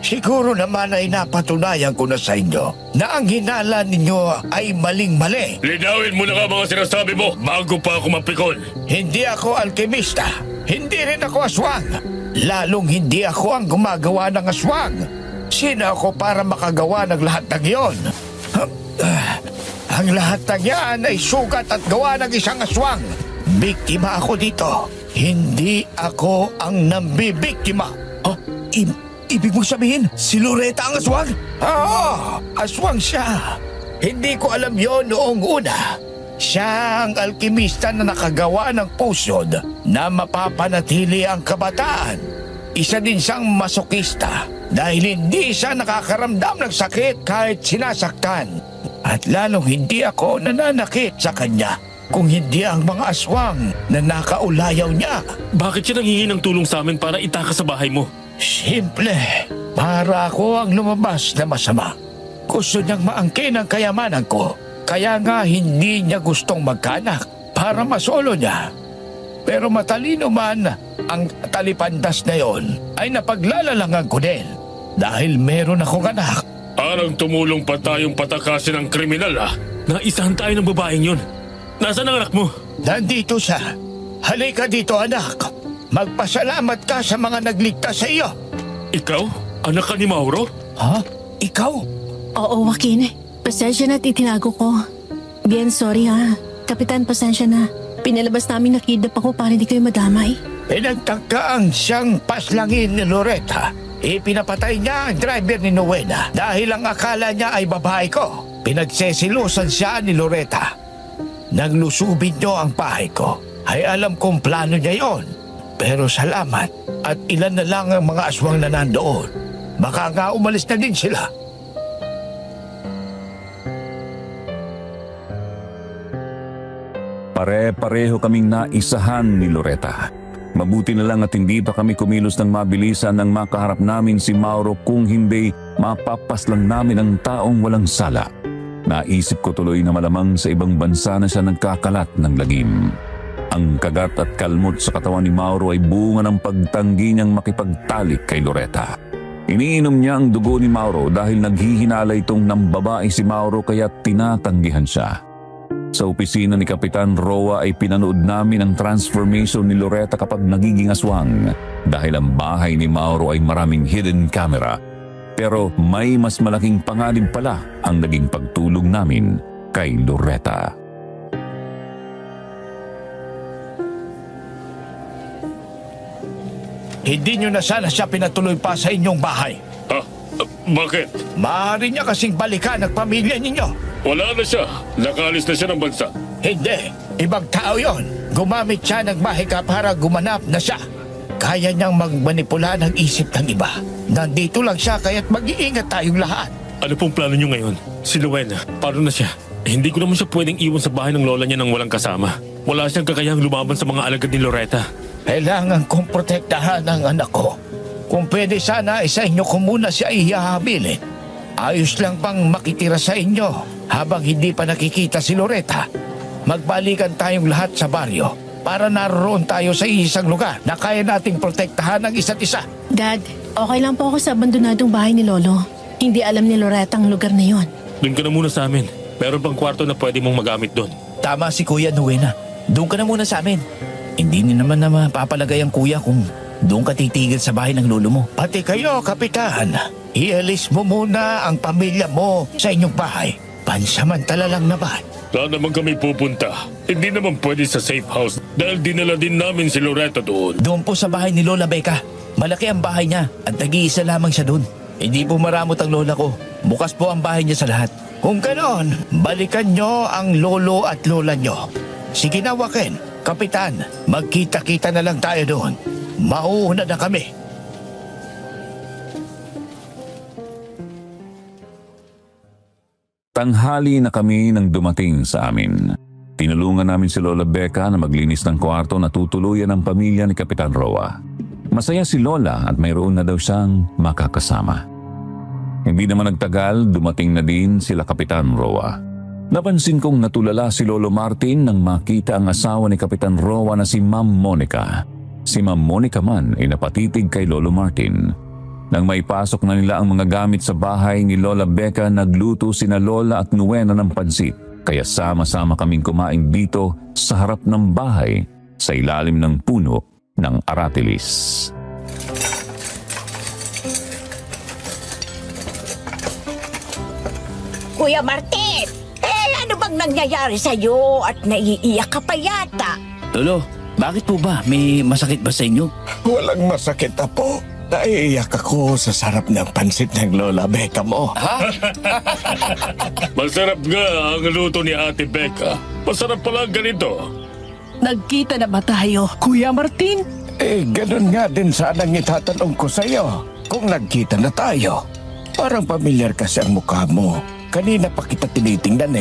Siguro naman ay napatunayan ko na sa inyo na ang hinala ninyo ay maling-mali. Linawin mo na nga mga sinasabi mo bago pa ako mapikon. Hindi ako alkemista. Hindi rin ako aswang. Lalong hindi ako ang gumagawa ng aswang. Sino ako para makagawa ng lahat ng iyon? Ang lahat ng yan ay sugat at gawa ng isang aswang. Biktima ako dito. Hindi ako ang nambibiktima. Ibig mong sabihin, si Loretta ang aswang? Oo, aswang siya. Hindi ko alam yon noong una. Siya ang alkimista na nakagawa ng potion na mapapanatili ang kabataan. Isa din siyang masokista dahil hindi siya nakakaramdam ng sakit kahit sinasaktan. At lalong hindi ako nananakit sa kanya kung hindi ang mga aswang na nakaulayaw niya. Bakit siya nanghingi ng tulong sa amin para itakas sa bahay mo? Simple, para ako ang lumabas na masama. Gusto niyang maangkin ang kayamanan ko. Kaya nga hindi niya gustong magkanak para masolo niya. Pero matalino man ang talipandas na yon ay napaglalalangan ko din dahil meron akong anak. Parang tumulong pa tayong patakasin ng kriminal Naisahan tayo ng babaeng yun. Nasaan ang anak mo? Nandito siya. Halika dito, anak. Magpasalamat ka sa mga nagligtas sa iyo. Ikaw? Anak ka ni Mauro? Ha? Ikaw? Oo, Joaquin. Pasensya na at itinago ko. Bien, sorry ha. Kapitan, pasensya na. Pinalabas namin na kidnap ako para hindi kayo madamay. Pinagtagkaan siyang paslangin ni Loretta. Ipinapatay niya ang driver ni Nowena dahil ang akala niya ay babae ko. Pinagsesilusan siya ni Loretta. Nang lusubin niyo ang bahay ko, ay alam kong plano niya yon. Pero salamat at ilan na lang ang mga aswang na nandoon. Baka nga umalis na din sila. Pare-pareho kaming naisahan ni Loretta. Mabuti na lang at hindi pa kami kumilos ng mabilisan nang makaharap namin si Mauro, kung hindi mapapaslang namin ang taong walang sala. Naisip ko tuloy na malamang sa ibang bansa na siya nagkakalat ng lagim. Ang kagat at kalmot sa katawan ni Mauro ay bunga ng pagtanggi niyang makipagtalik kay Loretta. Iniinom niya ang dugo ni Mauro dahil naghihinala itong nambabae si Mauro kaya tinatanggihan siya. Sa opisina ni Kapitan Roa ay pinanood namin ang transformation ni Loretta kapag nagiging aswang dahil ang bahay ni Mauro ay maraming hidden camera. Pero may mas malaking panganib pala ang naging pagtulog namin kay Loretta. Hindi nyo na sana siya pinatuloy pa sa inyong bahay. Bakit? Maaari niya kasing balikan ang pamilya ninyo. Wala na siya. Nakalis na siya ng bansa. Hindi, ibang tao yon. Gumamit siya ng mahika para gumanap na siya. Kaya niyang magmanipula ng isip ng iba. Nandito lang siya kaya't mag-iingat tayong lahat. Ano pong plano niyo ngayon? Si Luwena, paano na siya? Hindi ko naman siya pwedeng iwan sa bahay ng lola niya nang walang kasama. Wala siyang kakayahang lumaban sa mga alagad ni Loretta. Kailangan kong protektahan ang anak ko. Kung pwede sana, sa inyo ko muna siya ihahabilin. Ayos lang bang makitira sa inyo habang hindi pa nakikita si Loretta? Magbalikan tayong lahat sa baryo para naroon tayo sa isang lugar na kaya nating protektahan ang isa't isa. Dad, okay lang po ako sa abandonadong bahay ni Lolo. Hindi alam ni Loretta ang lugar na yon. Doon ka na muna sa amin. Meron bang kwarto na pwede mong magamit doon? Tama si Kuya Nuena. Doon ka na muna sa amin. Hindi ni naman na mapapalagay ang kuya kung doon ka titigil sa bahay ng lolo mo. Pati kayo, Kapitan. Ialis mo muna ang pamilya mo sa inyong bahay. Pansamantala lang naman. Saan naman kami pupunta? Hindi naman pwede sa safe house dahil dinala din namin si Loretta doon. Doon po sa bahay ni Lola Becca. Malaki ang bahay niya at nag-iisa lamang siya doon. Hindi po maramot ang lola ko. Bukas po ang bahay niya sa lahat. Kung ganon, balikan nyo ang lolo at lola nyo. Sige na, Joaquin. Kapitan, magkita-kita na lang tayo doon. Mauuna na kami. Tanghali na kami nang dumating sa amin. Tinulungan namin si Lola Becca na maglinis ng kwarto na tutuluyan ng pamilya ni Kapitan Roa. Masaya si Lola at mayroon na daw siyang makakasama. Hindi naman nagtagal, dumating na din sila Kapitan Roa. Napansin kong natulala si Lolo Martin nang makita ang asawa ni Kapitan Roa na si Ma'am Monica. Si Ma'am Monica man ay napatitig kay Lolo Martin. Nang maipasok na nila ang mga gamit sa bahay ni Lola Becca, nagluto sina Lola at Nuena ng pansit. Kaya sama-sama kaming kumain dito sa harap ng bahay sa ilalim ng puno ng aratilis. Kuya Martin, ano bang nangyayari sa'yo at naiiyak ka pa yata? Lolo, bakit po ba? May masakit ba sa inyo? Walang masakit, Apo. Naiiyak ako sa sarap ng pansit ng Lola Becca mo. Masarap nga ang luto ni Ate Becca. Masarap pala ganito. Nagkita na ba tayo, Kuya Martin? Ganun nga din sanang itatanong ko sa'yo. Kung nagkita na tayo, parang pamilyar kasi ang mukha mo. Kanina pa kita tinitingnan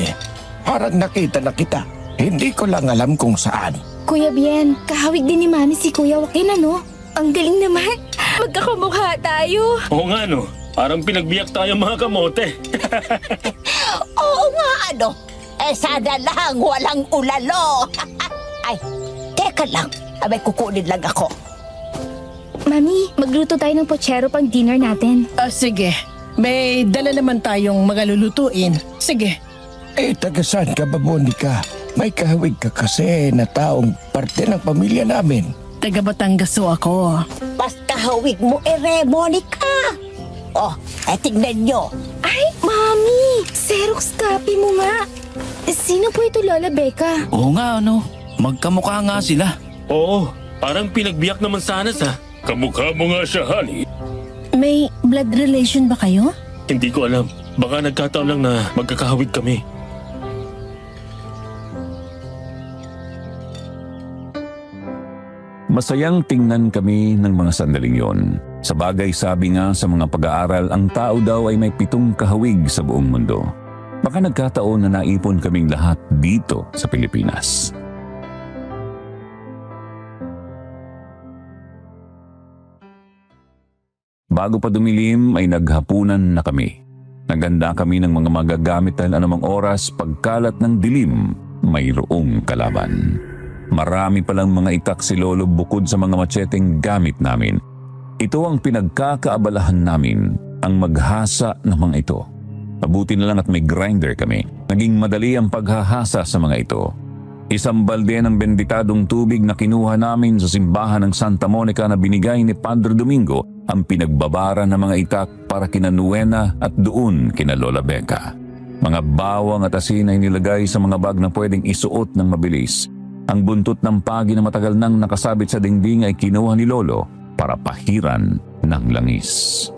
Parang nakita na kita. Hindi ko lang alam kung saan. Kuya Bien, kahawig din ni Mami si Kuya Joaquin, ano? Ang galing naman. Magkakamukha tayo. Oo nga no, parang pinagbiyak tayo mga kamote. Oo nga, sana lang walang ulalo. Ay, teka lang. Abay, kukunin lang ako. Mami, magluto tayo ng pochero pang dinner natin. Sige. May dala naman tayong mga lulutuin. Sige. Taga saan ka ba, Monica? May kahawig ka kasi na taong parte ng pamilya namin. Taga Batangas ako. Basta hawig mo, Monica. Tignan nyo. Ay, Mami! Xerox copy mo nga. Sino po ito, Lola Becca? Oo nga, ano? Magkamukha nga sila. Oo, parang pinagbiyak naman sana sa... Kamukha mo nga siya, honey. May blood relation ba kayo? Hindi ko alam. Baka nagkataon lang na magkakahawig kami. Masayang tingnan kami ng mga sandaling yon. Sa bagay, sabi nga sa mga pag-aaral, ang tao daw ay may 7 kahawig sa buong mundo. Baka nagkataon na naipon kaming lahat dito sa Pilipinas. Bago pa dumilim ay naghapunan na kami. Naganda kami ng mga magagamit dahil anumang oras pagkalat ng dilim, mayroong kalaban. Marami palang mga itak si Lolo bukod sa mga macheteng gamit namin. Ito ang pinagkakaabalahan namin, ang maghasa ng mga ito. Mabuti na lang at may grinder kami. Naging madali ang paghahasa sa mga ito. Isang balde ng benditadong tubig na kinuha namin sa simbahan ng Santa Monica na binigay ni Padre Domingo ang pinagbabara ng mga itak para kina Nuena at doon kina Lola Becca. Mga bawang at asin ay nilagay sa mga bag na pwedeng isuot ng mabilis. Ang buntot ng pagi na matagal nang nakasabit sa dingding ay kinuha ni Lolo para pahiran ng langis.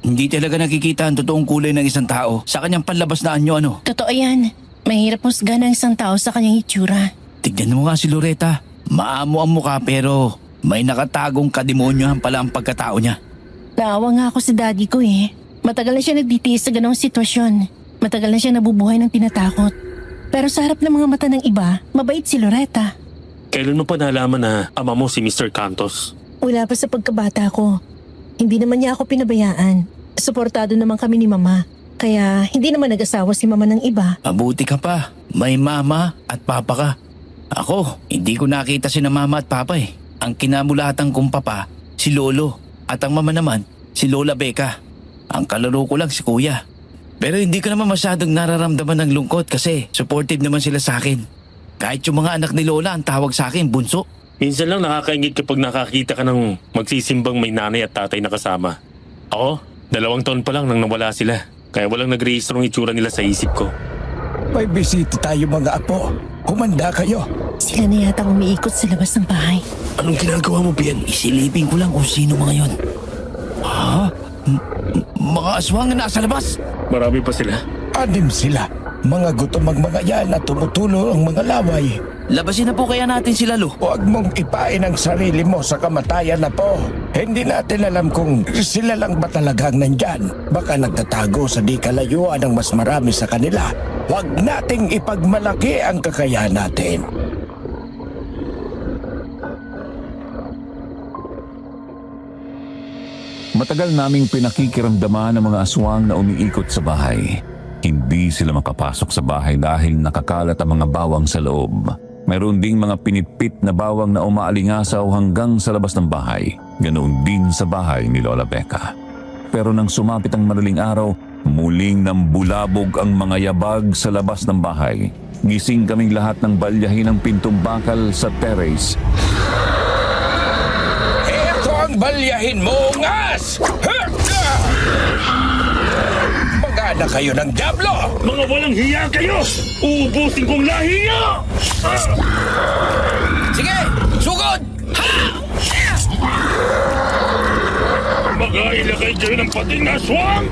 Hindi talaga nakikita ang totoong kulay ng isang tao sa kanyang panlabas na anyo ano. Totoo yan. Mahirap husgahan ng isang tao sa kanyang itsura. Tignan mo nga si Loretta. Maamo ang mukha pero may nakatagong kademonyohan pala ang pagkatao niya. Naawa nga ako sa daddy ko eh. Matagal na siya nagtitiis sa ganong sitwasyon. Matagal na siya nabubuhay ng tinatakot. Pero sa harap ng mga mata ng iba, mabait si Loretta. Kailan mo pa nalaman na ama mo si Mr. Cantos? Wala pa sa pagkabata ko. Hindi naman niya ako pinabayaan. Suportado naman kami ni Mama. Kaya hindi naman nag-asawa si Mama ng iba. Mabuti ka pa. May mama at papa ka. Ako, hindi ko nakita si na mama at papa eh. Ang kinamulatan kong papa, si Lolo. At ang mama naman, si Lola Becca. Ang kalaro ko lang si Kuya. Pero hindi ko naman masyadong nararamdaman ng lungkot kasi supportive naman sila sa akin. Kahit yung mga anak ni Lola ang tawag sa akin, bunso. Minsan lang nakakaingit kapag nakakita ka ng magsisimbang may nanay at tatay na kasama. Ako, 2 taon pa lang nang nawala sila. Kaya walang nagrehistrong itsura nila sa isip ko. May bisita tayo mga apo. Humanda kayo. Sila na yata umiikot sa labas ng bahay. Anong ginagawa mo, Bien? Isilipin ko lang kung sino mga yon. Ha? Mga aswang na nasa labas? Marami pa sila. 6 sila. Mga gutom ang mga yan at tumutulo ang mga laway. Labasin na po kaya natin sila, Lo. Huwag mong ipain ang sarili mo sa kamatayan na po. Hindi natin alam kung sila lang ba talagang nandyan. Baka nagtatago sa di kalayuan ng mas marami sa kanila. Huwag nating ipagmalaki ang kakayahan natin. Matagal naming pinakikiramdaman ng mga aswang na umiikot sa bahay. Hindi sila makapasok sa bahay dahil nakakalat ang mga bawang sa loob. Mayroon ding mga pinipit na bawang na umaalingasaw hanggang sa labas ng bahay. Ganoon din sa bahay ni Lola Becca. Pero nang sumapit ang madaling araw, muling nambulabog ang mga yabag sa labas ng bahay. Gising kaming lahat ng balyahin ng pintong bakal sa terrace. Ito ang balyahin mo, ngas! Mag-anak kayo ng Diablo! Mga walang hiya kayo! Uubusin kong lahi niyo! Sige, sugod! Ha! Mag-ailagay dyan ng pating na aswang!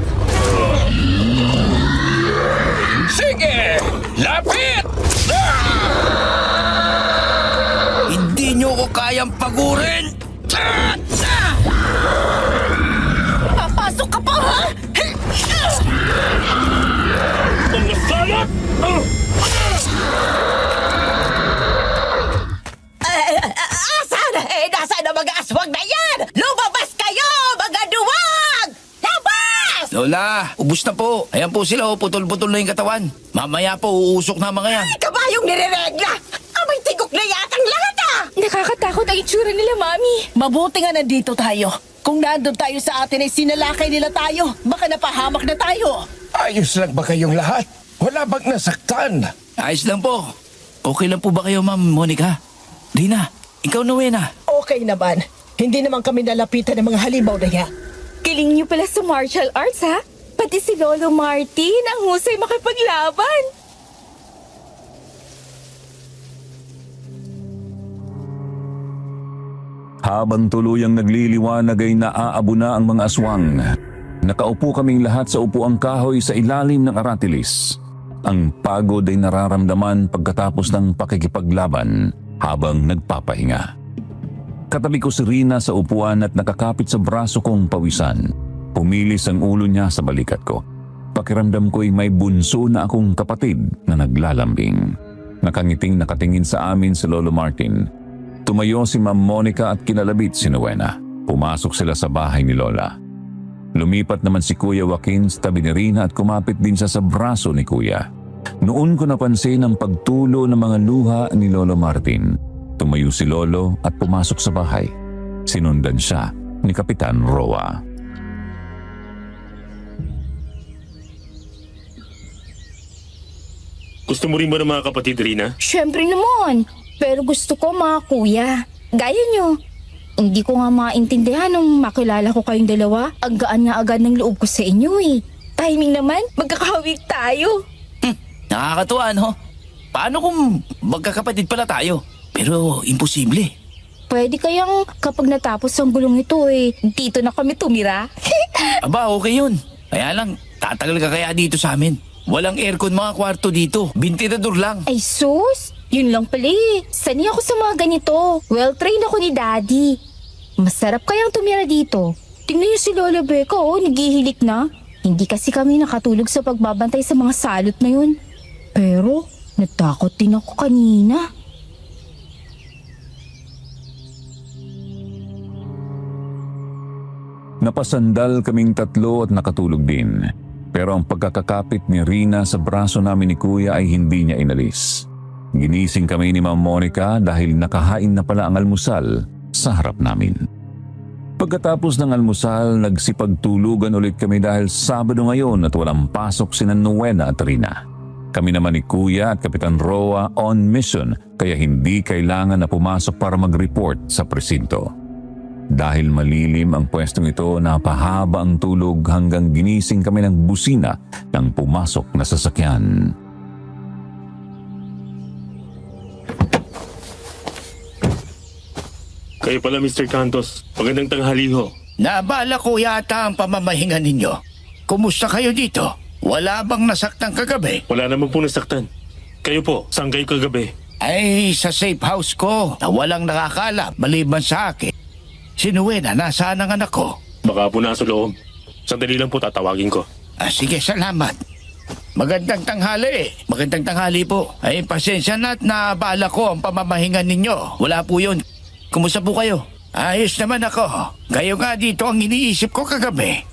Sige! Lapit! Hindi nyo ko kayang pagurin! Papasok ka pa, ha? Mga salat! Asan? Nasaan ang mga aswang na yan? Lumabas kayo, mga duwag! Labas! Lola, ubus na po. Ayan po sila, putol-putol na yung katawan. Mamaya po, uusok na mga yan. Kabayong nireregla! Amay tigok na yatang lahat, ah! Nakakatakot ang itsura nila, Mami. Mabuti nga nandito tayo. Kung nandun tayo sa atin ay sinalakay nila tayo. Baka napahamak na tayo. Ayos lang ba kayong lahat? Wala bang nasaktan? Ayos lang po. Okay lang po ba kayo, Ma'am Monica? Rina, ikaw Nuena. Okay naman. Hindi naman kami nalapitan ng mga halimaw na yan. Kiling niyo pala sa martial arts, ha? Pati si Lolo Martin, ang husay makipaglaban. Habang tuluyang nagliliwanag ay naaabo na ang mga aswang. Nakaupo kaming lahat sa upuang kahoy sa ilalim ng aratilis. Ang pagod ay nararamdaman pagkatapos ng pakikipaglaban habang nagpapahinga. Katabi ko si Rina sa upuan at nakakapit sa braso kong pawisan. Pumilis ang ulo niya sa balikat ko. Pakiramdam ko'y may bunso na akong kapatid na naglalambing. Nakangiting nakatingin sa amin si Lolo Martin. Tumayo si Ma'am Monica at kinalabit si Nuena. Pumasok sila sa bahay ni Lola. Lumipat naman si Kuya Joaquin sa tabi ni Rina at kumapit din siya sa braso ni Kuya. Noon ko napansin ang pagtulo ng mga luha ni Lolo Martin. Tumayo si Lolo at pumasok sa bahay. Sinundan siya ni Kapitan Roa. Gusto mo rin ba ng mga kapatid, Rina? Siyempre naman. Pero gusto ko mga kuya. Gaya nyo. Hindi ko nga maintindihan nung makilala ko kayong dalawa. Ang gaan nga agad ng loob ko sa inyo eh. Timing naman, magkakawig tayo. Nakakatuwa, no? Paano kung magkakapatid pala tayo? Pero imposible. Pwede kayang kapag natapos ang gulong ito eh, dito na kami tumira. Aba, okay yun. Kaya lang, tatagal ka kaya dito sa amin. Walang aircon mga kwarto dito. Bintirador lang. Ay sus, yun lang pala eh. Sanay ako sa mga ganito. Well-trained ako ni Daddy. Masarap kayang tumira dito. Tingnan niyo si Lola Becca, oh, nagihilik na. Hindi kasi kami nakatulog sa pagbabantay sa mga salot na yun. Pero, natakot din ako kanina. Napasandal kaming tatlo at nakatulog din. Pero ang pagkakakapit ni Rina sa braso namin ni Kuya ay hindi niya inalis. Ginising kami ni Ma'am Monica dahil nakahain na pala ang almusal sa harap namin. Pagkatapos ng almusal, nagsipagtulugan ulit kami dahil Sabado ngayon at walang pasok sina Nuena at Rina. Kami naman ni Kuya at Kapitan Roa on mission kaya hindi kailangan na pumasok para mag-report sa presinto. Dahil malilim ang pwestong ito, napahaba ang tulog hanggang ginising kami ng busina ng pumasok na sasakyan. Kayo pala, Mr. Cantos. Magandang tanghali ho. Nabala ko yata ang pamamahinga ninyo. Kumusta kayo dito? Wala bang nasaktan kagabi? Wala naman pong nasaktan. Kayo po, saan kayo kagabi? Ay, sa safe house ko na walang nakakala maliban sa akin. Si Nuena, nasaan ang anak ko? Baka po nasa loob. Sandali lang po tatawagin ko. Sige, salamat. Magandang tanghali. Magandang tanghali po. Ay, pasensya na at nabala ko ang pamamahinga ninyo. Wala po yun. Kumusta po kayo? Ayos naman ako. Kayo nga dito ang iniisip ko kagabi.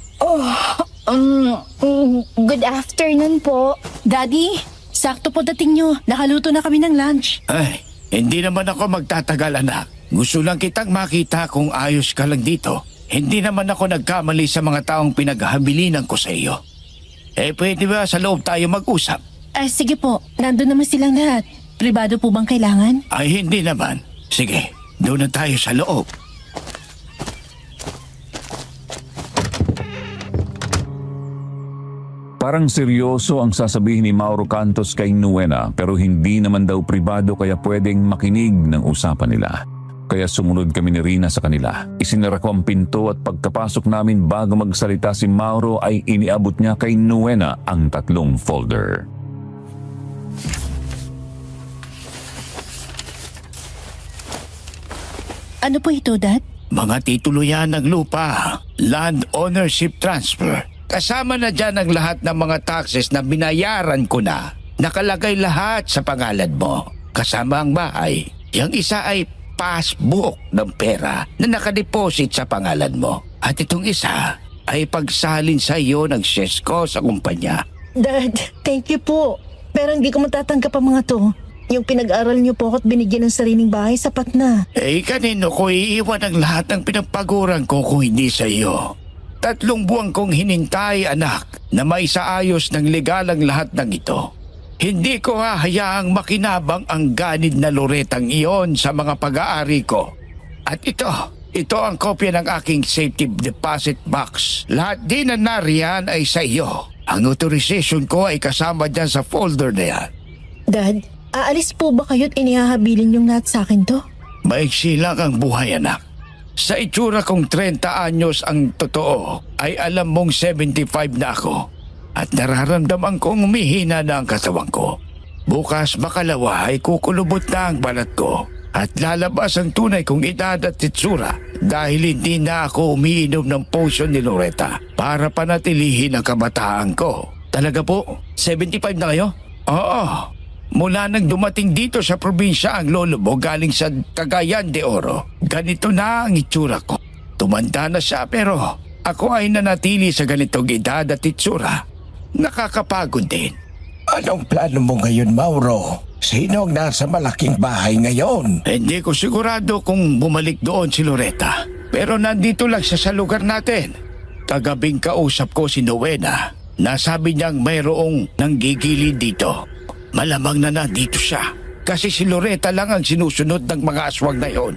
Good afternoon po. Daddy, sakto po dating nyo. Nakaluto na kami ng lunch. Ay, hindi naman ako magtatagal, anak. Gusto lang kitang makita kung ayos ka lang dito. Hindi naman ako nagkamali sa mga taong pinaghabilinan ko sa iyo. Pwede ba sa loob tayo mag-usap? Sige po, nandun naman silang lahat. Pribado po bang kailangan? Ay, hindi naman. Sige, doon na tayo sa loob. Parang seryoso ang sasabihin ni Mauro Cantos kay Nuena pero hindi naman daw pribado kaya pwedeng makinig ng usapan nila. Kaya sumunod kami ni Rina sa kanila. Isinara ko ang pinto at pagkapasok namin bago magsalita si Mauro ay iniabot niya kay Nuena ang 3 folder. Ano po ito, Dad? Mga titulo yan ng lupa. Land ownership transfer. Kasama na dyan ang lahat ng mga taxes na binayaran ko na. Nakalagay lahat sa pangalan mo. Kasama ang bahay. Yang isa ay passbook ng pera na nakadeposit sa pangalan mo. At itong isa ay pagsalin sa iyo ng shares ko sa kumpanya. Dad, thank you po. Pero hindi ko matatanggap ang mga to. Yung pinag-aral niyo po at binigyan ng sariling bahay, sapat na. Kanino ko iiwan ang lahat ng pinagpaguran ko kung hindi sa iyo? 3 buwan kong hinintay, anak, na maisaayos ng legal ang lahat ng ito. Hindi ko hahayaang makinabang ang ganid na loretang iyon sa mga pag-aari ko. At ito ang kopya ng aking safety deposit box. Lahat din na nariyan ay sa iyo. Ang authorization ko ay kasama dyan sa folder na yan. Dad, aalis po ba kayo at inihahabilin yung lahat sa akin to? Maiksi lang ang buhay, anak. Sa itsura kong 30 anyos ang totoo, ay alam mong 75 na ako. At nararamdaman kong umihina na ang katawan ko. Bukas makalawa ay kukulubot na ang balat ko. At lalabas ang tunay kong edad at itsura dahil hindi na ako umiinom ng potion ni Loretta para panatilihin ang kabataan ko. Talaga po? 75 na kayo? Oo. Mula nang dumating dito sa probinsya ang lolo mo galing sa Cagayan de Oro, ganito na ang itsura ko. Tumanda na siya pero ako ay nanatili sa ganitong edad at itsura. Nakakapagod din. Anong plano mo ngayon, Mauro? Sino ang nasa malaking bahay ngayon? Hindi ko sigurado kung bumalik doon si Loretta. Pero nandito lang siya sa lugar natin. Kagabing kausap ko si Nowena. Nasabi niyang mayroong nanggigilid dito. Malamang na nandito siya. Kasi si Loretta lang ang sinusunod ng mga aswang na yon.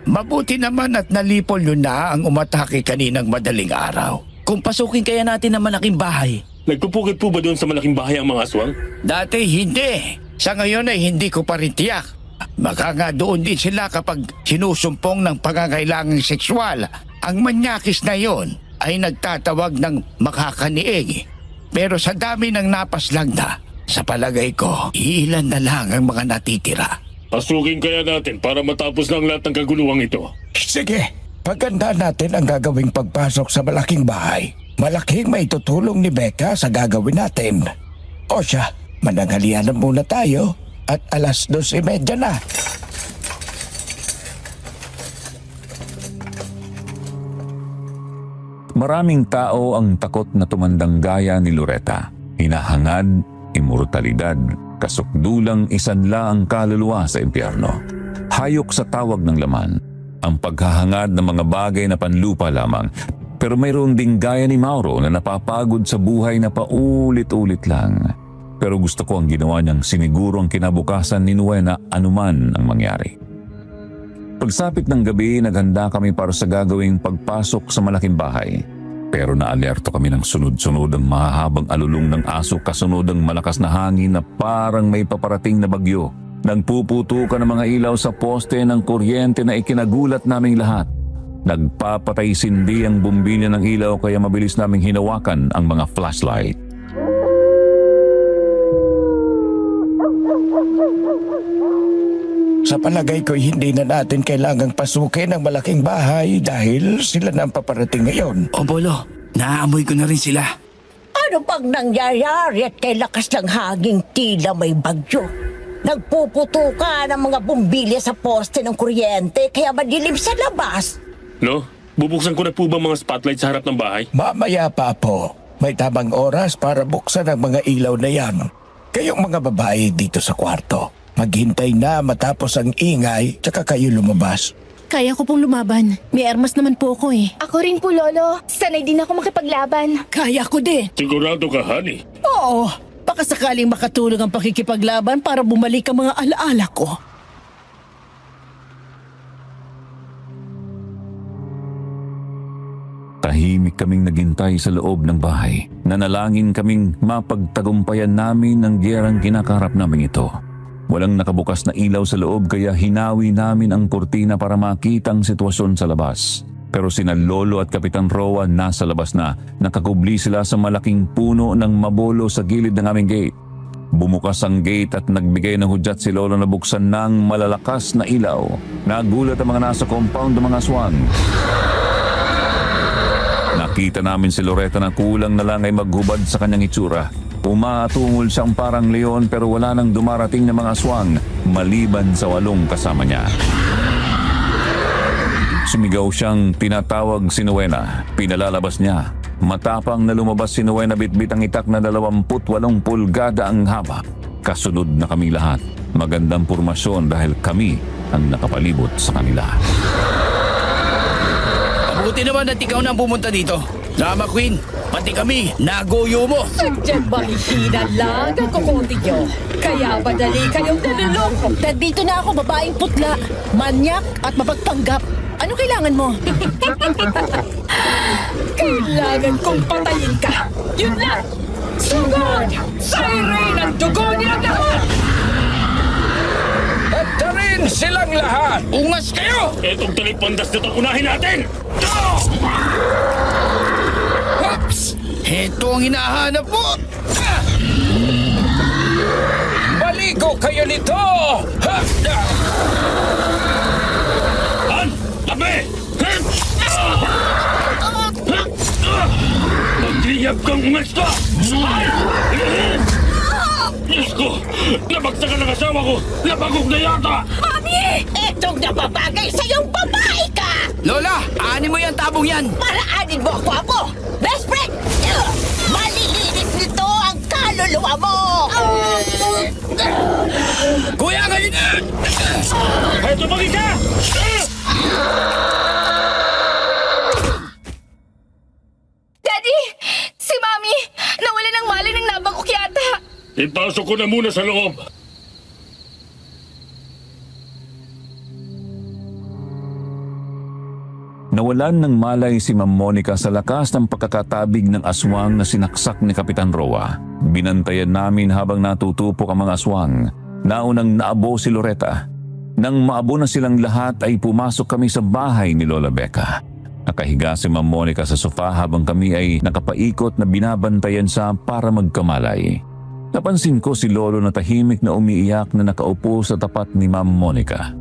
Mabuti naman at nalipol yun na ang umatake kaninang madaling araw. Kung pasukin kaya natin ang malaking bahay, Nagpupukit po ba doon sa malaking bahay ang mga aswang? Dati hindi. Sa ngayon ay hindi ko pa rin tiyak. Baka nga doon din sila kapag sinusumpong ng pangangailangang sexual. Ang manyakis na yon ay nagtatawag ng makakaniig. Pero sa dami ng napaslang na, sa palagay ko, iilan na lang ang mga natitira. Pasukin kaya natin para matapos ng lahat ng kaguluhang ito. Sige, paganda natin ang gagawing pagpasok sa malaking bahay. Malaking maitutulong ni Becca sa gagawin natin. O siya, mananghalian na muna tayo at 2:30 na. Maraming tao ang takot na tumandang gaya ni Loretta. Hinahangad, immortalidad, kasukdulang isanla ang kaluluwa sa impyerno. Hayok sa tawag ng laman, ang paghahangad ng mga bagay na panlupa lamang. Pero mayroon ding gaya ni Mauro na napapagod sa buhay na paulit-ulit lang. Pero gusto ko ang ginawa niyang siniguro ang kinabukasan ni Nowena anuman ang mangyari. Pagsapit ng gabi, naghanda kami para sa gagawing pagpasok sa malaking bahay. Pero naalerto kami ng sunod-sunod ang mahahabang alulong ng aso kasunod ang malakas na hangin na parang may paparating na bagyo. Nagpuputukan ng mga ilaw sa poste ng kuryente na ikinagulat naming lahat. Nagpapatay-sindi ang bumbilya ng ilaw kaya mabilis naming hinawakan ang mga flashlight. Sa palagay ko hindi na natin kailangang pasukin ang malaking bahay dahil sila na ang paparating ngayon. O Bolo, naaamoy ko na rin sila. Ano pang nangyayari at kay lakas ng hangin tila may bagyo? Nagpuputukan ang mga bumbilya sa poste ng kuryente kaya madilim sa labas. No? Bubuksan ko na po ba mga spotlight sa harap ng bahay? Mamaya pa po, may tamang oras para buksan ang mga ilaw na yan. Kayong mga babae dito sa kwarto, maghintay na matapos ang ingay tsaka kayo lumabas. Kaya ko pong lumaban. May armas naman po ako eh. Ako rin po, Lolo. Sanay din ako makipaglaban. Kaya ko din. Sigurado ka, honey. Oo, baka sakaling makatulong ang pakikipaglaban para bumalik ang mga alaala ko. Tahimik kaming naghintay sa loob ng bahay. Nanalangin kaming mapagtagumpayan namin ang giyerang kinakaharap namin ito. Walang nakabukas na ilaw sa loob kaya hinawi namin ang kurtina para makita ang sitwasyon sa labas. Pero sina Lolo at Kapitan Roa nasa labas na. Nakakubli sila sa malaking puno ng mabolo sa gilid ng aming gate. Bumukas ang gate at nagbigay ng hudyat si Lolo na buksan ng malalakas na ilaw. Nagulat ang mga nasa compound ng mga aswang. Nakita namin si Loretta na kulang na lang ay maghubad sa kanyang itsura. Umatungol siyang parang leon pero wala nang dumarating na mga aswang maliban sa 8 kasama niya. Sumigaw siyang tinatawag si Nowena. Pinalalabas niya. Matapang na lumabas si Nowena bitbit ang itak na 28 pulgada ang haba. Kasunod na kami lahat. Magandang pormasyon dahil kami ang nakapalibot sa kanila. Mabuti naman at ikaw na ang pumunta dito. Drama Queen, pati kami, nagoyo mo. Sadyang mahihina lang ang kukunti nyo. Kaya madali kayong naluloko. Nandito na ako, babaeng putla, manyak at mapagpanggap. Ano kailangan mo? Kailangan kong patayin ka. Yun lang! Sugod! Siren ang dugo nilang lahat! At rin silang lahat! Ungas kayo! Etong talipandas na itong unahin natin! Hops! Ito ang hinahanap mo! Baligo kayo nito! Han! Tabi! Magliyab kang umesto! Diyos ko! Nabagsakan ng asawa ko! Nabagok na yata! Mami! Etong napabagay sa iyong babae ka! Lola, ani mo yan tabong yan! Paraanin mo ako, Apo! Best friend! Malilinis nito ang kaluluwa mo! Kuya, ngayon! Eto mag-isa! Ipasok ko na muna sa loob. Nawalan ng malay si Ma'am Monica sa lakas ng pagkakatabig ng aswang na sinaksak ni Kapitan Roa. Binantayan namin habang natutupok ang mga aswang. Naunang naabo si Loretta. Nang maabo na silang lahat ay pumasok kami sa bahay ni Lola Becca. Nakahiga si Ma'am Monica sa sofa habang kami ay nakapaikot na binabantayan siya para magkamalay. Napansin ko si Lolo na tahimik na umiiyak na nakaupo sa tapat ni Ma'am Monica.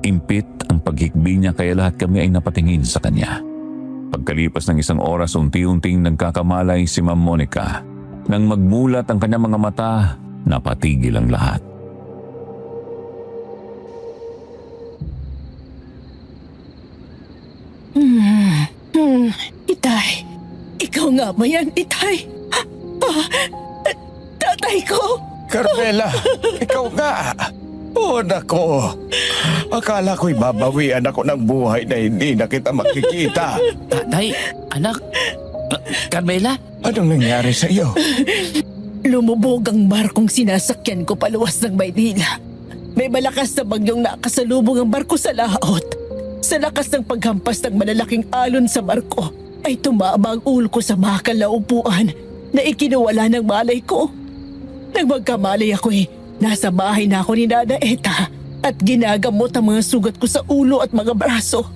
Impit ang paghikbi niya kaya lahat kami ay napatingin sa kanya. Pagkalipas ng 1 oras, unti-unting nagkakamalay si Ma'am Monica. Nang magmulat ang kanyang mga mata, napatigil ang lahat. Itay, ikaw nga ba yan, Itay? Tatay ko! Carmela, ikaw nga. Oh, nako. Akala ko'y babawian ako ng buhay na hindi na kita makikita. Tatay, anak, Carmela? Anong nangyari sa iyo? Lumubog ang barkong sinasakyan ko paluwas ng Maynila. May malakas na bagyong nakasalubong ang barko sa laot. Sa lakas ng paghampas ng malalaking alon sa barko, ay tumama ang ulo ko sa makal na upuan na ikinuwala ng malay ko. Nang magkamalay ako'y nasa bahay na ako ni Nana Eta at ginagamot ang mga sugat ko sa ulo at mga braso.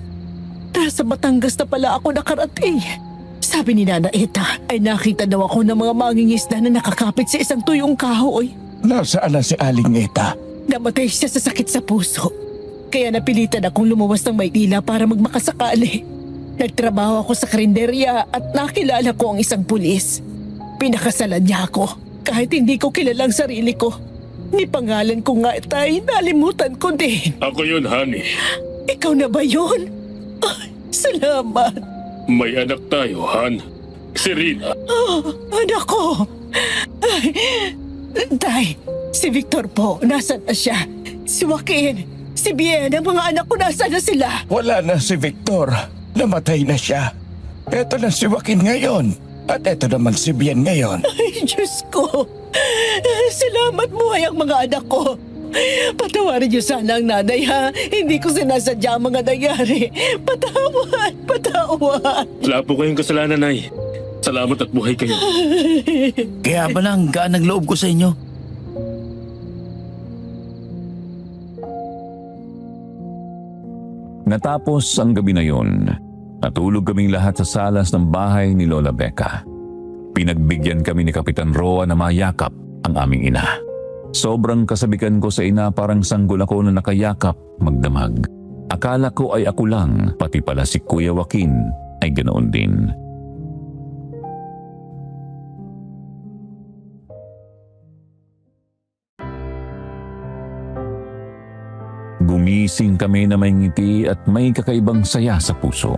Nasa Batangas na pala ako nakarating. Sabi ni Nana Eta ay nakita daw ako ng mga mangingisda na nakakapit sa isang tuyong kahoy. Nasaan na si Aling Eta? Namatay siya sa sakit sa puso. Kaya napilitan akong lumuwas ng Maynila para magmakasakali. Nagtrabaho ako sa karinderya at nakilala ko ang isang pulis. Pinakasalan niya ako kahit hindi ko kilala ang sarili ko. Ni pangalan ko nga itay, nalimutan ko din. Ako yun, honey. Ikaw na ba yun? Salamat. May anak tayo, Han. Si Rina. Anak ko. Ay, tay, si Victor po, nasan na siya? Si Joaquin, si Bien, ang mga anak ko, nasan na sila? Wala na si Victor. Namatay na siya. Eto na si Joaquin ngayon. At eto naman si Bien ngayon. Ay, Diyos ko. Salamat buhay ang mga anak ko. Patawarin niyo sana ang nanay, ha? Hindi ko sinasadya ang mga nangyari. Patawad. Wala po kayong kasalanan, Nay. Salamat at buhay kayo. Kaya ba lang gaan ng loob ko sa inyo? Natapos ang gabi na yun, natulog kaming lahat sa salas ng bahay ni Lola Becca. Pinagbigyan kami ni Kapitan Roa na mayakap ang aming ina. Sobrang kasabikan ko sa ina, parang sanggol ako na nakayakap magdamag. Akala ko ay ako lang, pati pala si Kuya Joaquin ay ganoon din. Gumising kami na may ngiti at may kakaibang saya sa puso.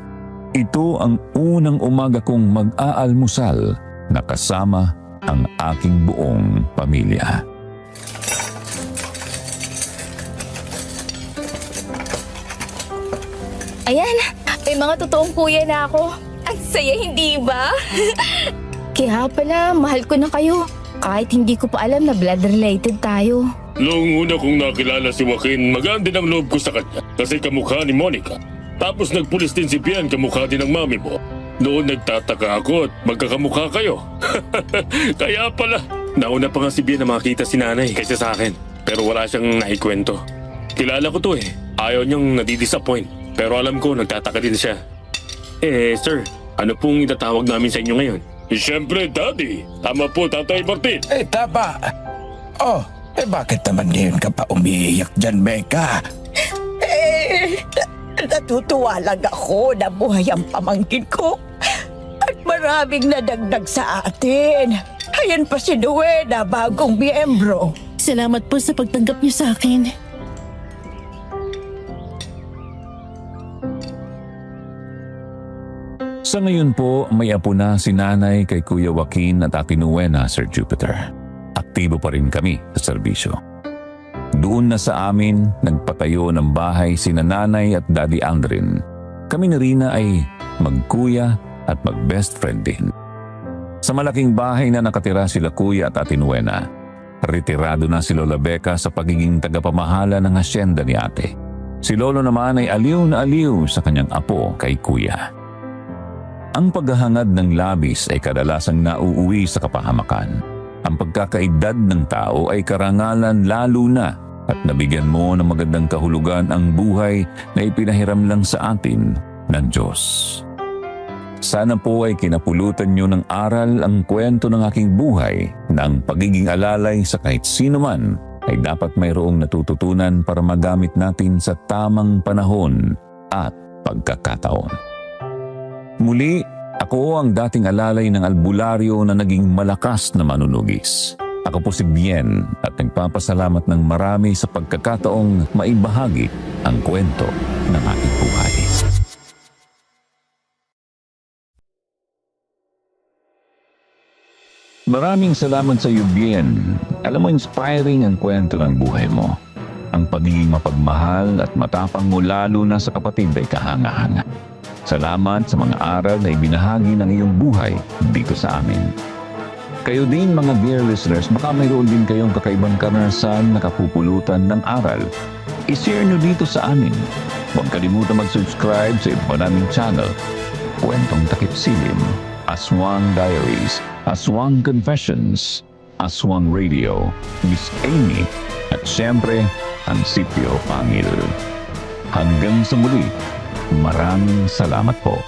Ito ang unang umaga kong mag-aalmusal na kasama ang aking buong pamilya. Ayan, may mga totoong kuya na ako. Ang saya, hindi ba? Kaya pala, mahal ko na kayo. Kahit hindi ko pa alam na blood related tayo. Noong una kong nakilala si Joaquin, magaan din ang loob ko sa kanya kasi kamukha ni Monica. Tapos nagpulis din si Bian, kamukha din ng mami mo. Noon nagtataka ako at magkakamukha kayo. Kaya pala, nauna pa nga si Bian na makita si nanay kaysa sa akin. Pero wala siyang naikwento. Kilala ko to eh. Ayaw niyang nadidisappoint. Pero alam ko, nagtataka din siya. Sir, ano pong itatawag namin sa inyo ngayon? Siyempre, Daddy. Tama po, Tatay Martin. Tama. Oh, bakit naman ngayon ka pa umiiyak dyan, Becca? Natutuwa lang ako na buhay ang pamangkin ko. At maraming nadagdag sa atin. Ayan pa si Nuena, bagong miyembro. Salamat po sa pagtanggap niyo sa akin. Sa ngayon po, may apo na si nanay kay Kuya Joaquin at Ate Nuena, Sir Jupiter. Aktibo pa rin kami sa serbisyo. Doon na sa amin, nagpatayo ng bahay sina nanay at Daddy Aldrin. Kami na Rina ay magkuya at mag-best friend din. Sa malaking bahay na nakatira sila Kuya at Ate Nuena, Retirado na si Lola Becca sa pagiging tagapamahala ng asyenda ni ate. Si Lolo naman ay aliw na aliw sa kanyang apo kay Kuya. Ang paghahangad ng labis ay kadalasang nauuwi sa kapahamakan. Ang pagkakaedad ng tao ay karangalan lalo na at nabigyan mo ng magandang kahulugan ang buhay na ipinahiram lang sa atin ng Diyos. Sana po ay kinapulutan nyo ng aral ang kwento ng aking buhay na ang pagiging alalay sa kahit sino man ay dapat mayroong natututunan para magamit natin sa tamang panahon at pagkakataon. Muli, ako ang dating alalay ng albularyo na naging malakas na manunugis. Ako po si Bien at nagpapasalamat ng marami sa pagkakataong maibahagi ang kwento ng aking buhay. Maraming salamat sa iyo, Bien. Alam mo, inspiring ang kwento ng buhay mo. Ang pagiging mapagmahal at matapang mo lalo na sa kapatid ay kahanga-hanga. Salamat sa mga aral na ibinahagi ng iyong buhay dito sa amin. Kayo din mga dear listeners, baka mayroon din kayong kakaibang karanasan na kapupulutan ng aral. I-share nyo dito sa amin. Huwag kalimutan mag-subscribe sa iba naming channel. Kwentong Takip Silim, Aswang Diaries, Aswang Confessions, Aswang Radio, Miss Amy, at siyempre, ang Sitio Pangil. Hanggang sa muli, maraming salamat po.